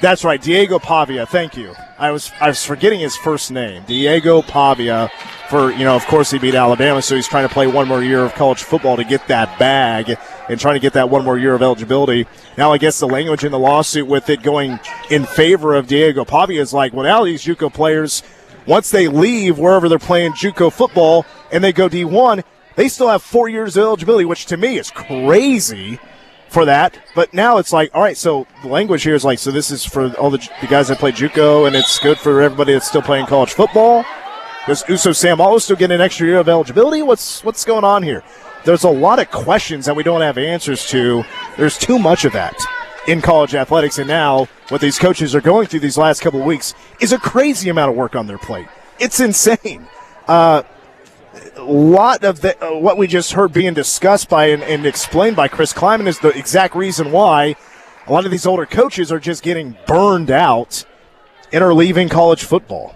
that's right, Diego Pavia. Thank you. I was forgetting his first name. Diego Pavia. Of course he beat Alabama, so he's trying to play one more year of college football to get that bag and trying to get that one more year of eligibility. Now I guess the language in the lawsuit with it going in favor of Diego Pavia is like, well, now these JUCO players, once they leave wherever they're playing JUCO football and they go D1, they still have 4 years of eligibility, which to me is crazy for that. But now it's like, all right, so the language here is like, so this is for all the guys that play JUCO, and it's good for everybody that's still playing college football. Does Uso Samalo still get an extra year of eligibility? What's going on here? There's a lot of questions that we don't have answers to. There's too much of that in college athletics, and now what these coaches are going through these last couple of weeks is a crazy amount of work on their plate. It's insane. A lot of what we just heard being discussed by and explained by Chris Kleiman is the exact reason why a lot of these older coaches are just getting burned out and are leaving college football.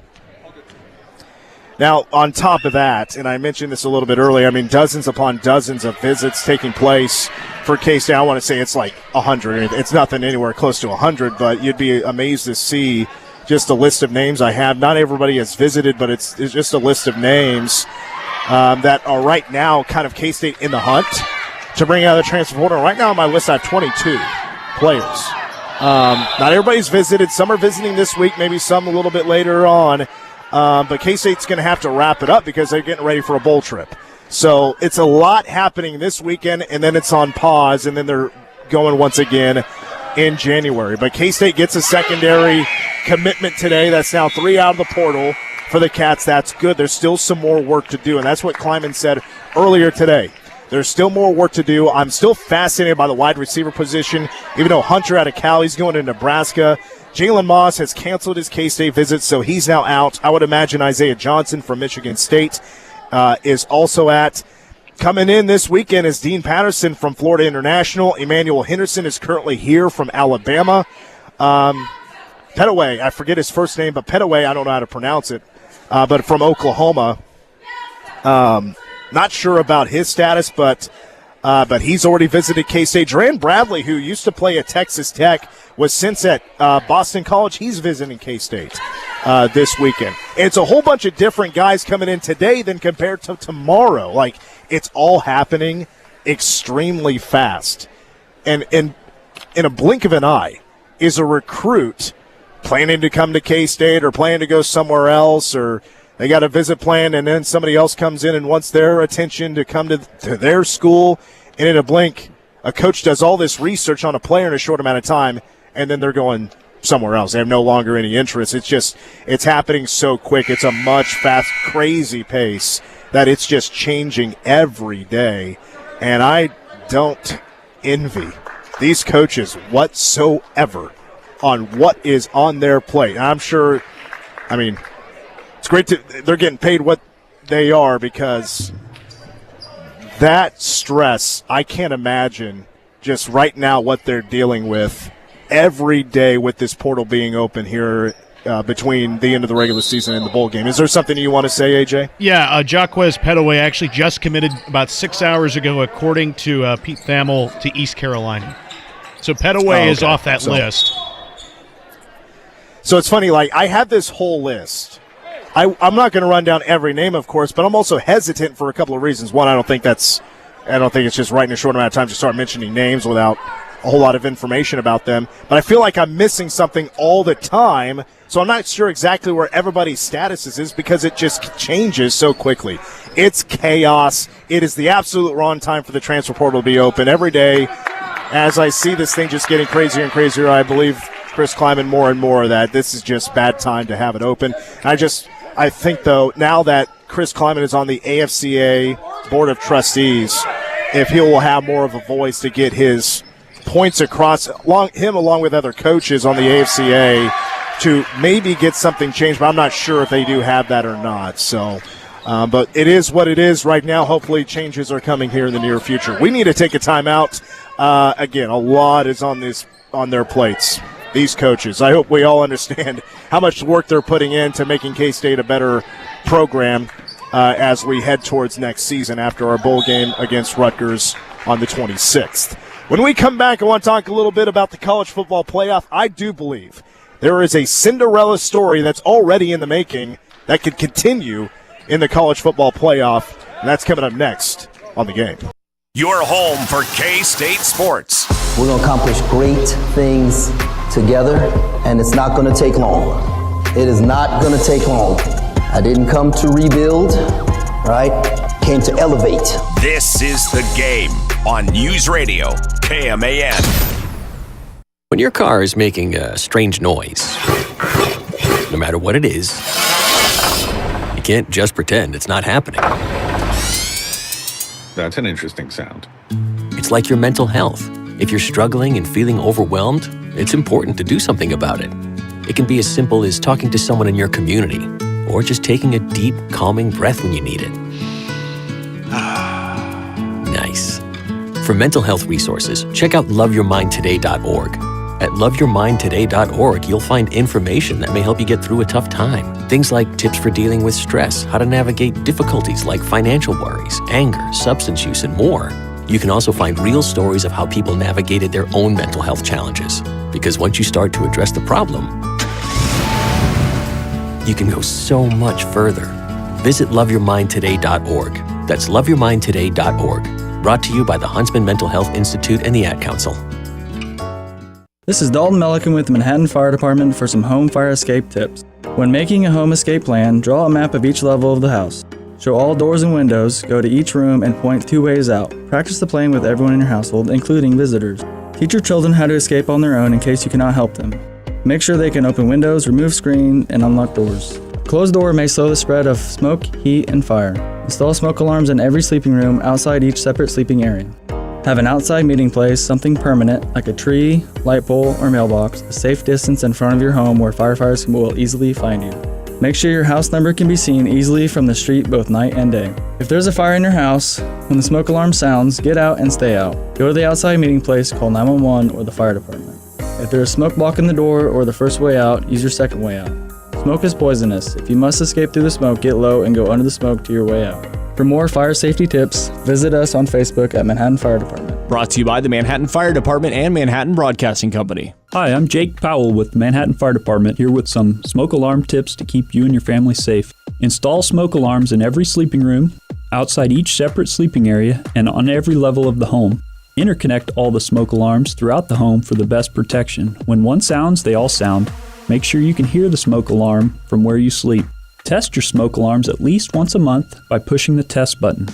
Now, on top of that, and I mentioned this a little bit earlier, I mean, dozens upon dozens of visits taking place for K-State. I want to say it's like 100. It's nothing anywhere close to 100, but you'd be amazed to see just a list of names I have. Not everybody has visited, but it's just a list of names that are right now kind of K-State in the hunt to bring out of the transfer portal. Right now on my list I have 22 players. Not everybody's visited. Some are visiting this week, maybe some a little bit later on. But K-State's going to have to wrap it up because they're getting ready for a bowl trip. So it's a lot happening this weekend, and then it's on pause, and then they're going once again in January. But K-State gets a secondary commitment today. That's now 3 out of the portal for the Cats. That's good. There's still some more work to do, and that's what Kleiman said earlier today. There's still more work to do. I'm still fascinated by the wide receiver position, even though Hunter out of Cal, he's going to Nebraska. Jalen Moss has canceled his K-State visit, so he's now out. I would imagine Isaiah Johnson from Michigan State is also out. Coming in this weekend is Dean Patterson from Florida International. Emmanuel Henderson is currently here from Alabama. Petaway, I forget his first name, but Petaway, I don't know how to pronounce it, but from Oklahoma. Not sure about his status, but he's already visited K-State. Duran Bradley, who used to play at Texas Tech, was since at Boston College. He's visiting K-State this weekend. And it's a whole bunch of different guys coming in today than compared to tomorrow. Like, it's all happening extremely fast. And in a blink of an eye, is a recruit planning to come to K-State or planning to go somewhere else, or they got a visit plan and then somebody else comes in and wants their attention to come to their school, and in a blink, a coach does all this research on a player in a short amount of time, and then they're going somewhere else. They have no longer any interest. It's happening so quick. It's a much fast, crazy pace that it's just changing every day. And I don't envy these coaches whatsoever on what is on their plate. I'm sure, I mean, it's great they're getting paid what they are, because that stress, I can't imagine just right now what they're dealing with every day with this portal being open here between the end of the regular season and the bowl game. Is there something you want to say, AJ? Yeah, Jaquez Petaway actually just committed about 6 hours ago, according to Pete Thamel, to East Carolina. So Petaway is off that list. So it's funny, like, I have this whole list. I'm not going to run down every name, of course, but I'm also hesitant for a couple of reasons. One, I don't think it's just right in a short amount of time to start mentioning names without a whole lot of information about them. But I feel like I'm missing something all the time, so I'm not sure exactly where everybody's status is because it just changes so quickly. It's chaos. It is the absolute wrong time for the transfer portal to be open. Every day, as I see this thing just getting crazier and crazier, I believe Chris Kleiman more and more that this is just bad time to have it open. I think, though, now that Chris Kleiman is on the AFCA Board of Trustees, if he will have more of a voice to get his points across, along with other coaches on the AFCA, to maybe get something changed, but I'm not sure if they do have that or not. So, but it is what it is right now. Hopefully changes are coming here in the near future. We need to take a timeout. Again, a lot is on their plates, these coaches. I hope we all understand how much work they're putting into making K-State a better program as we head towards next season after our bowl game against Rutgers on the 26th. When we come back, I want to talk a little bit about the college football playoff. I do believe there is a Cinderella story that's already in the making that could continue in the college football playoff, and that's coming up next on The Game. Your home for K-State sports. We're going to accomplish great things together, and it's not going to take long. It is not going to take long. I didn't come to rebuild, right? Came to elevate. This is The Game on News Radio KMAN. When your car is making a strange noise, no matter what it is, you can't just pretend it's not happening. That's an interesting sound. It's like your mental health. If you're struggling and feeling overwhelmed, it's important to do something about it. It can be as simple as talking to someone in your community, or just taking a deep, calming breath when you need it. Nice. For mental health resources, check out loveyourmindtoday.org. At loveyourmindtoday.org, you'll find information that may help you get through a tough time. Things like tips for dealing with stress, how to navigate difficulties like financial worries, anger, substance use, and more. You can also find real stories of how people navigated their own mental health challenges. Because once you start to address the problem, you can go so much further. Visit loveyourmindtoday.org. That's loveyourmindtoday.org. Brought to you by the Huntsman Mental Health Institute and the Ad Council. This is Dalton Melican with the Manhattan Fire Department for some home fire escape tips. When making a home escape plan, draw a map of each level of the house. Show all doors and windows, go to each room, and point 2 ways out. Practice the plan with everyone in your household, including visitors. Teach your children how to escape on their own in case you cannot help them. Make sure they can open windows, remove screen, and unlock doors. A closed door may slow the spread of smoke, heat, and fire. Install smoke alarms in every sleeping room outside each separate sleeping area. Have an outside meeting place, something permanent, like a tree, light pole, or mailbox, a safe distance in front of your home where firefighters will easily find you. Make sure your house number can be seen easily from the street both night and day. If there's a fire in your house, when the smoke alarm sounds, get out and stay out. Go to the outside meeting place, call 911 or the fire department. If there is smoke blocking the door or the first way out, use your second way out. Smoke is poisonous. If you must escape through the smoke, get low and go under the smoke to your way out. For more fire safety tips, visit us on Facebook at Manhattan Fire Department. Brought to you by the Manhattan Fire Department and Manhattan Broadcasting Company. Hi, I'm Jake Powell with the Manhattan Fire Department, here with some smoke alarm tips to keep you and your family safe. Install smoke alarms in every sleeping room, outside each separate sleeping area, and on every level of the home. Interconnect all the smoke alarms throughout the home for the best protection. When one sounds, they all sound. Make sure you can hear the smoke alarm from where you sleep. Test your smoke alarms at least once a month by pushing the test button.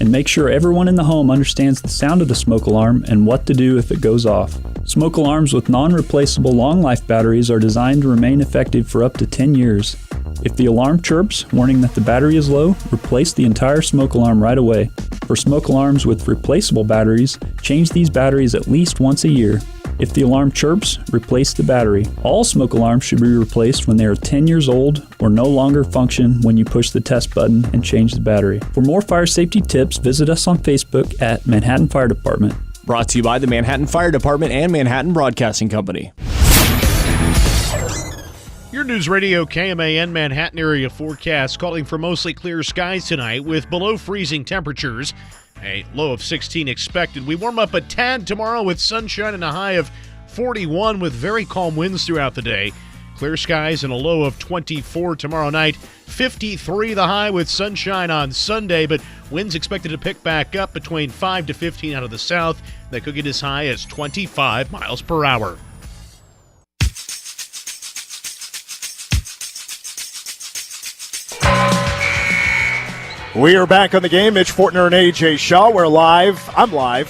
And make sure everyone in the home understands the sound of the smoke alarm and what to do if it goes off. Smoke alarms with non-replaceable long-life batteries are designed to remain effective for up to 10 years. If the alarm chirps, warning that the battery is low, replace the entire smoke alarm right away. For smoke alarms with replaceable batteries, change these batteries at least once a year. If the alarm chirps, replace the battery. All smoke alarms should be replaced when they are 10 years old or no longer function when you push the test button and change the battery. For more fire safety tips, visit us on Facebook at Manhattan Fire Department. Brought to you by the Manhattan Fire Department and Manhattan Broadcasting Company. Your News Radio KMAN Manhattan area forecast calling for mostly clear skies tonight with below freezing temperatures. A low of 16 expected. We warm up a tad tomorrow with sunshine and a high of 41 with very calm winds throughout the day. Clear skies and a low of 24 tomorrow night. 53 the high with sunshine on Sunday, but winds expected to pick back up between 5 to 15 out of the south. That could get as high as 25 miles per hour. We are back on The Game. Mitch Fortner and AJ Shaw. We're live. I'm live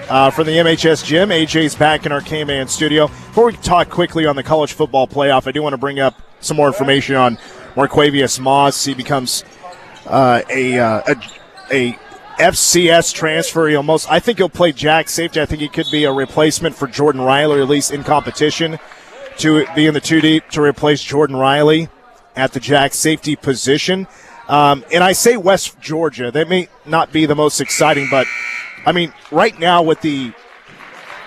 from the MHS gym. AJ's back in our K-Man studio. Before we talk quickly on the college football playoff, I do want to bring up some more information on Marquavius Moss. He becomes a FCS transfer. I think he'll play jack safety. I think he could be a replacement for Jordan Riley, or at least in competition to be in the 2 deep to replace Jordan Riley at the jack safety position. And I say West Georgia. That may not be the most exciting, but I mean, right now with the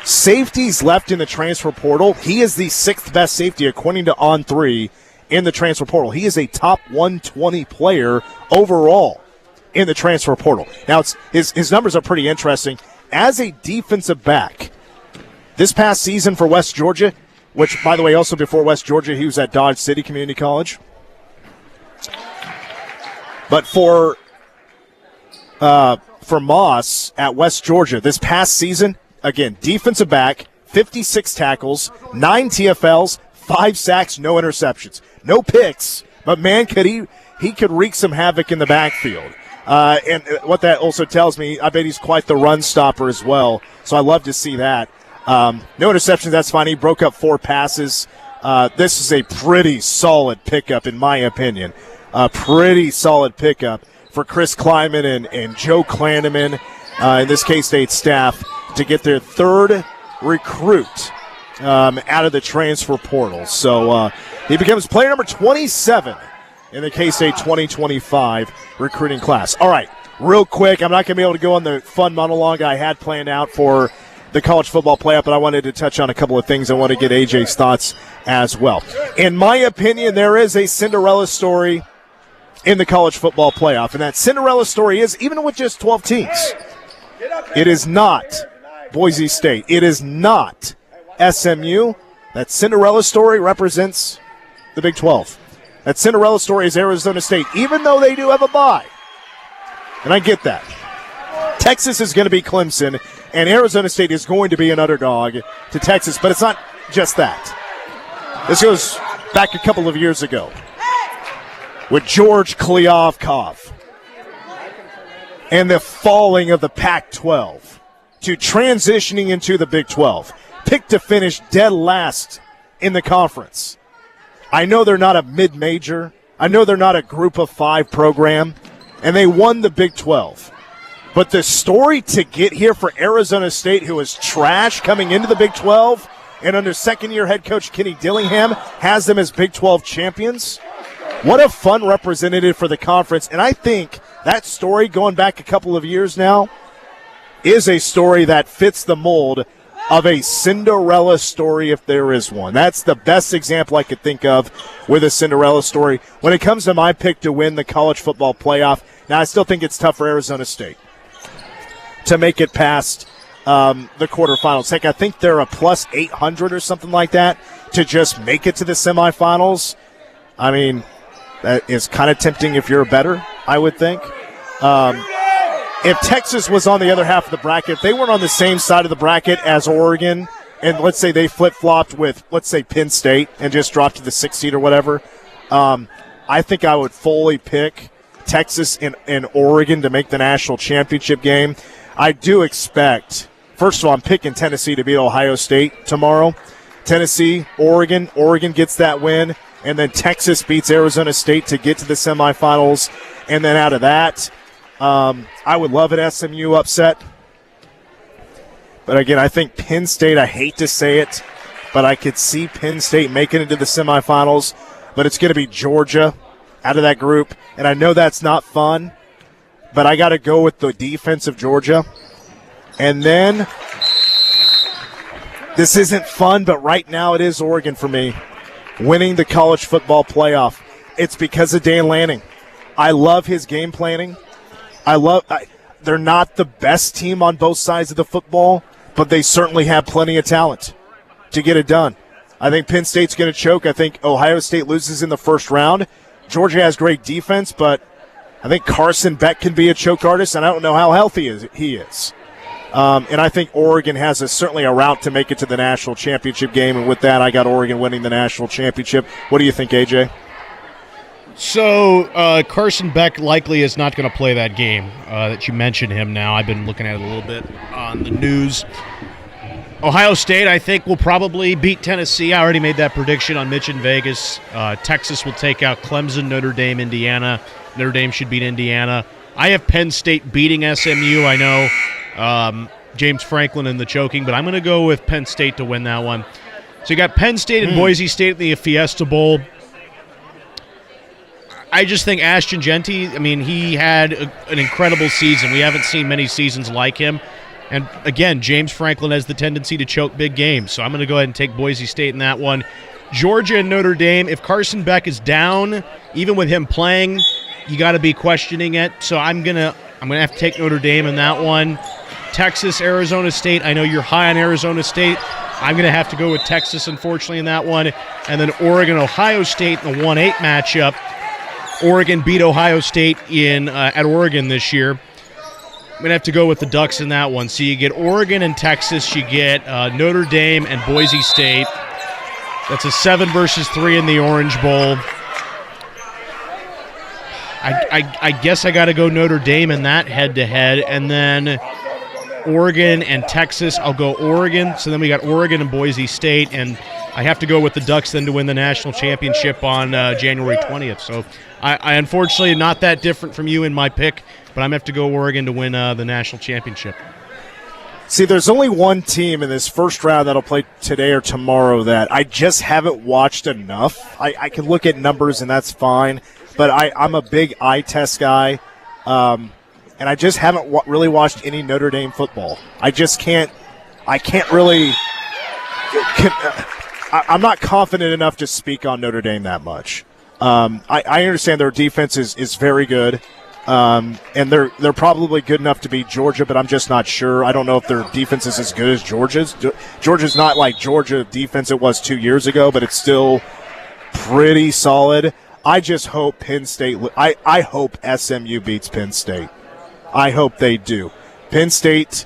safeties left in the transfer portal, he is the 6th best safety according to On3 in the transfer portal. He is a top 120 player overall in the transfer portal. Now, his numbers are pretty interesting. As a defensive back, this past season for West Georgia, which, by the way, also before West Georgia, he was at Dodge City Community College. But for Moss at West Georgia this past season, again, defensive back, 56 tackles, 9 TFLs, 5 sacks, no interceptions. No picks, but man, he could wreak some havoc in the backfield. And what that also tells me, I bet he's quite the run stopper as well. So I love to see that. No interceptions, that's fine. He broke up 4 passes. This is a pretty solid pickup, in my opinion. A pretty solid pickup for Chris Kleiman and Joe Klanneman, in this K-State staff, to get their 3rd recruit out of the transfer portal. So he becomes player number 27 in the K-State 2025 recruiting class. All right, real quick, I'm not going to be able to go on the fun monologue I had planned out for the college football playoff, but I wanted to touch on a couple of things. I want to get AJ's thoughts as well. In my opinion, there is a Cinderella story in the college football playoff, and that Cinderella story is, even with just 12 teams, it is not Boise State. It is not SMU. That Cinderella story represents the Big 12. That Cinderella story is Arizona State, even though they do have a bye. And I get that. Texas is going to be Clemson, and Arizona State is going to be an underdog to Texas, but it's not just that. This goes back a couple of years ago with George Kliavkov and the falling of the Pac-12 to transitioning into the Big 12. Picked to finish dead last in the conference. I know they're not a mid-major. I know they're not a group of 5 program, and they won the Big 12. But the story to get here for Arizona State, who is trash coming into the Big 12, and under second-year head coach Kenny Dillingham has them as Big 12 champions. What a fun representative for the conference. And I think that story, going back a couple of years now, is a story that fits the mold of a Cinderella story, if there is one. That's the best example I could think of with a Cinderella story. When it comes to my pick to win the college football playoff, now I still think it's tough for Arizona State to make it past the quarterfinals. Heck, I think they're a plus 800 or something like that to just make it to the semifinals. I mean, that is kind of tempting if you're a bettor, I would think. If Texas was on the other half of the bracket, if they weren't on the same side of the bracket as Oregon, and let's say they flip-flopped with, let's say, Penn State and just dropped to the 6th seed or whatever, I think I would fully pick Texas and Oregon to make the national championship game. I do expect, first of all, I'm picking Tennessee to beat Ohio State tomorrow. Tennessee, Oregon gets that win. And then Texas beats Arizona State to get to the semifinals. And then out of that, I would love an SMU upset. But again, I think Penn State, I hate to say it, but I could see Penn State making it to the semifinals. But it's going to be Georgia out of that group. And I know that's not fun, but I got to go with the defense of Georgia. And then, this isn't fun, but right now it is Oregon for me. Winning the college football playoff. It's because of Dan Lanning. I love his game planning. They're not the best team on both sides of the football, but they certainly have plenty of talent to get it done. I think Penn State's going to choke. I think Ohio State loses in the first round. Georgia has great defense, but I think Carson Beck can be a choke artist, and I don't know how healthy he is. And I think Oregon has certainly a route to make it to the national championship game. And with that, I got Oregon winning the national championship. What do you think, AJ? So Carson Beck likely is not going to play that game that you mentioned him now. I've been looking at it a little bit on the news. Ohio State, I think, will probably beat Tennessee. I already made that prediction on Mitch in Vegas. Texas will take out Clemson, Notre Dame, Indiana. Notre Dame should beat Indiana. I have Penn State beating SMU. I know James Franklin in the choking, but I'm going to go with Penn State to win that one. So you got Penn State and Boise State in the Fiesta Bowl. I just think Ashton Genty, he had an incredible season. We haven't seen many seasons like him. And, again, James Franklin has the tendency to choke big games. So I'm going to go ahead and take Boise State in that one. Georgia and Notre Dame, if Carson Beck is down, even with him playing, you got to be questioning it. So I'm gonna have to take Notre Dame in that one. Texas, Arizona State, I know you're high on Arizona State. I'm going to have to go with Texas, unfortunately, in that one. And then Oregon, Ohio State in the 1-8 matchup. Oregon beat Ohio State at Oregon this year. I'm going to have to go with the Ducks in that one. So you get Oregon and Texas. You get Notre Dame and Boise State. That's a 7 versus 3 in the Orange Bowl. I guess I got to go Notre Dame in that head-to-head. And then Oregon and Texas, I'll go Oregon. So then we got Oregon and Boise State. And I have to go with the Ducks then to win the national championship on January 20th. So I unfortunately not that different from you in my pick, but I'm going to have to go Oregon to win the national championship. See, there's only one team in this first round that'll play today or tomorrow that I just haven't watched enough. I can look at numbers, and that's fine, but I'm a big eye test guy, and I just haven't really watched any Notre Dame football. I can't really I'm not confident enough to speak on Notre Dame that much. I understand their defense is very good. And they're probably good enough to beat Georgia, but I'm just not sure. I don't know if their defense is as good as Georgia's. Georgia's not like Georgia defense it was 2 years ago, but it's still pretty solid. I just hope Penn State – I hope SMU beats Penn State. I hope they do. Penn State,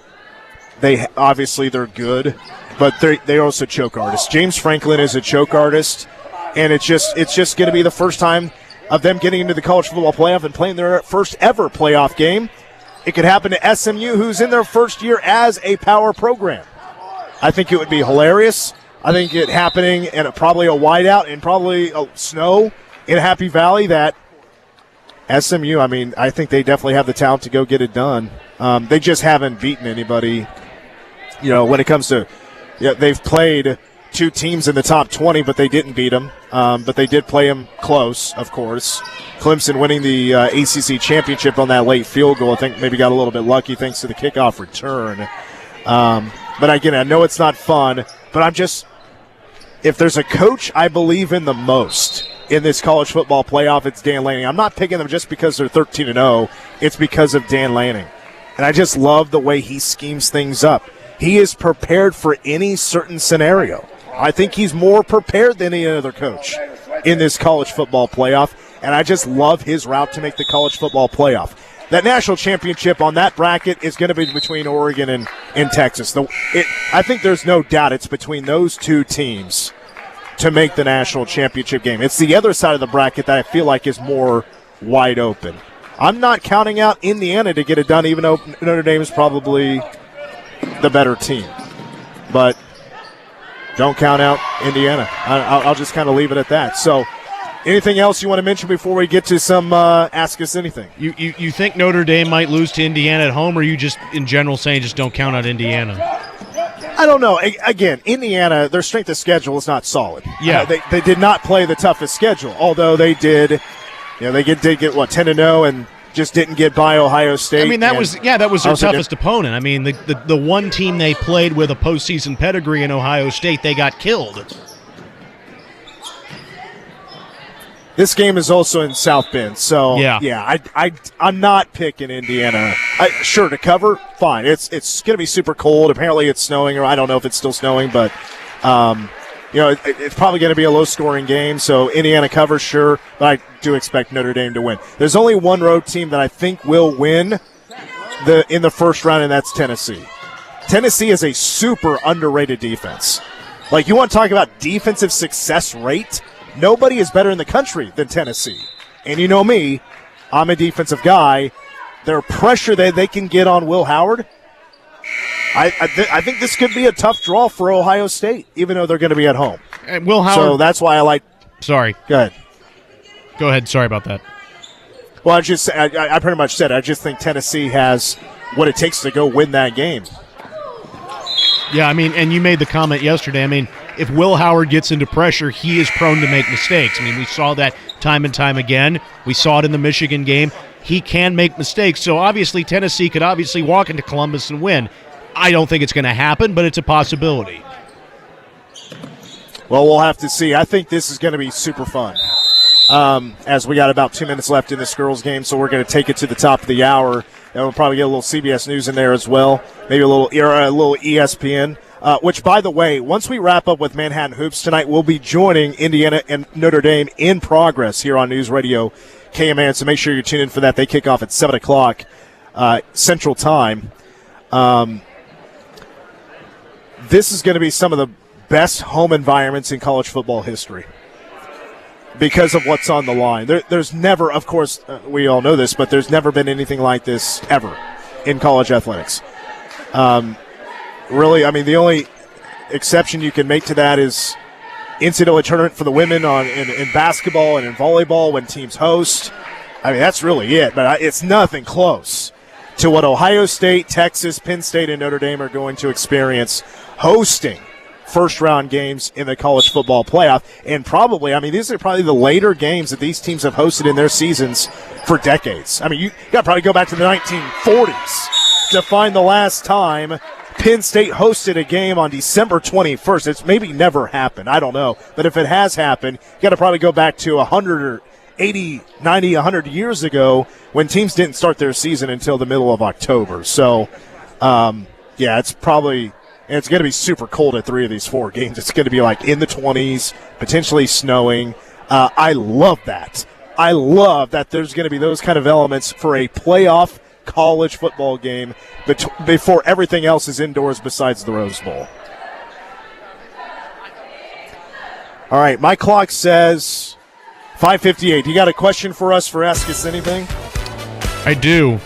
obviously they're good, but they're also choke artists. James Franklin is a choke artist, and it's just going to be the first time – of them getting into the college football playoff and playing their first ever playoff game. It could happen to SMU, who's in their first year as a power program. I think it would be hilarious. I think it happening in probably a whiteout and probably a snow in Happy Valley that SMU, I think they definitely have the talent to go get it done. They just haven't beaten anybody, when it comes to they've played two teams in the top 20, but they didn't beat them. But they did play them close, of course. Clemson winning the ACC championship on that late field goal. I think maybe got a little bit lucky thanks to the kickoff return. But again, I know it's not fun, but if there's a coach I believe in the most in this college football playoff, it's Dan Lanning. I'm not picking them just because they're 13-0. It's because of Dan Lanning. And I just love the way he schemes things up. He is prepared for any certain scenario. I think he's more prepared than any other coach in this college football playoff, and I just love his route to make the college football playoff. That national championship on that bracket is going to be between Oregon and Texas. I think there's no doubt it's between those two teams to make the national championship game. It's the other side of the bracket that I feel like is more wide open. I'm not counting out Indiana to get it done, even though Notre Dame is probably the better team. But don't count out Indiana. I'll just kind of leave it at that. So anything else you want to mention before we get to some Ask Us Anything? You think Notre Dame might lose to Indiana at home, or are you just in general saying just don't count out Indiana? I don't know. Again, Indiana, their strength of schedule is not solid. Yeah. They did not play the toughest schedule, although they did. They did get 10-0 and just didn't get by Ohio State. That was their toughest opponent. The one team they played with a postseason pedigree in Ohio State, they got killed. This game is also in South Bend, so I'm not picking Indiana. Sure, to cover, fine. It's going to be super cold. Apparently, it's snowing, or I don't know if it's still snowing, but it's probably going to be a low-scoring game. So Indiana covers, sure, but I do expect Notre Dame to win. There's only one road team that I think will win in the first round, and that's Tennessee. Tennessee is a super underrated defense. You want to talk about defensive success rate? Nobody is better in the country than Tennessee and you know me, I'm a defensive guy, their pressure that they can get on Will Howard, I think this could be a tough draw for Ohio State, even though they're going to be at home. And Will Howard. So that's why I like. Sorry. Go ahead. Go ahead. Sorry about that. Well, I pretty much said I just think Tennessee has what it takes to go win that game. Yeah, I mean, and you made the comment yesterday. I mean, if Will Howard gets into pressure, he is prone to make mistakes. I mean, we saw that time and time again. We saw it in the Michigan game. He can make mistakes. So obviously Tennessee could obviously walk into Columbus and win. I don't think it's going to happen, but it's a possibility. Well, we'll have to see. I think this is going to be super fun. As we got about 2 minutes left in this girls' game, so we're going to take it to the top of the hour. And we'll probably get a little CBS News in there as well, maybe a little ESPN. Which, by the way, once we wrap up with Manhattan Hoops tonight, we'll be joining Indiana and Notre Dame in progress here on News Radio KMAN. So make sure you tune in for that. They kick off at 7 o'clock Central Time. This is going to be some of the best home environments in college football history because of what's on the line. There's never, of course, we all know this, but there's never been anything like this ever in college athletics. Really, I mean, the only exception you can make to that is NCAA tournament for the women in basketball and in volleyball when teams host. I mean, that's really it, but it's nothing close to what Ohio State, Texas, Penn State, and Notre Dame are going to experience hosting first-round games in the college football playoff. And probably, I mean, these are probably the later games that these teams have hosted in their seasons for decades. I mean, you got to probably go back to the 1940s to find the last time Penn State hosted a game on December 21st. It's maybe never happened. I don't know. But if it has happened, you got to probably go back to 100 or 80, 90, 100 years ago when teams didn't start their season until the middle of October. So, yeah, it's probably – and it's going to be super cold at 3 of these 4 games. It's going to be like in the 20s, potentially snowing. I love that. I love that there's going to be those kind of elements for a playoff college football game before everything else is indoors besides the Rose Bowl. All right, my clock says 5:58. You got a question for us for Ask Us Anything? I do.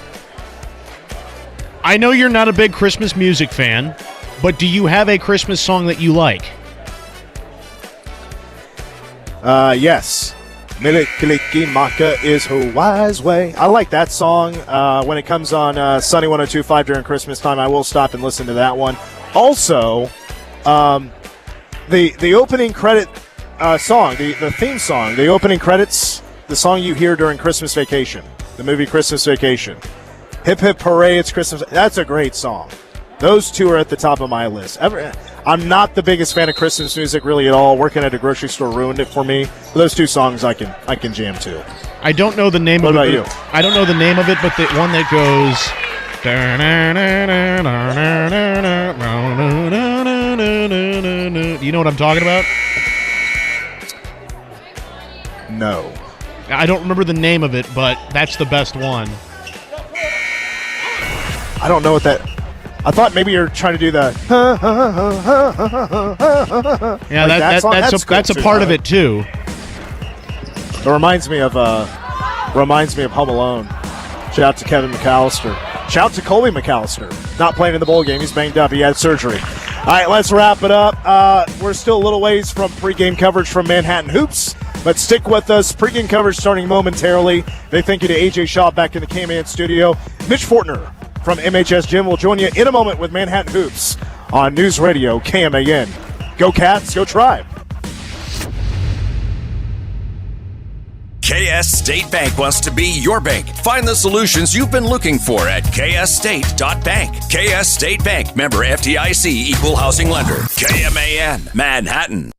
I know you're not a big Christmas music fan, but do you have a Christmas song that you like? Yes. Melikilikimaka is her wise way. I like that song. When it comes on Sunny 102.5 during Christmas time, I will stop and listen to that one. Also, the opening credit song, the theme song, the opening credits, the song you hear during Christmas Vacation, the movie Christmas Vacation. Hip Hip Hooray, It's Christmas. That's a great song. Those two are at the top of my list. I'm not the biggest fan of Christmas music really at all. Working at a grocery store ruined it for me. But those 2 songs I can jam to. I don't know the name of it. What about you? I don't know the name of it, but the one that goes. Do you know what I'm talking about? No. I don't remember the name of it, but that's the best one. I don't know what that. I thought maybe you're trying to do the. Yeah, like that's a part of it too. It reminds me of Home Alone. Shout out to Kevin McAllister. Shout out to Colby McAllister. Not playing in the bowl game. He's banged up. He had surgery. All right, let's wrap it up. We're still a little ways from pregame coverage from Manhattan Hoops, but stick with us. Pregame coverage starting momentarily. Big thank you to AJ Shaw back in the KMAN studio. Mitch Fortner from MHS Gym will join you in a moment with Manhattan Hoops on News Radio KMAN. Go Cats, go Tribe. KS State Bank wants to be your bank. Find the solutions you've been looking for at ksstate.bank. KS State Bank, member FDIC, equal housing lender. KMAN, Manhattan.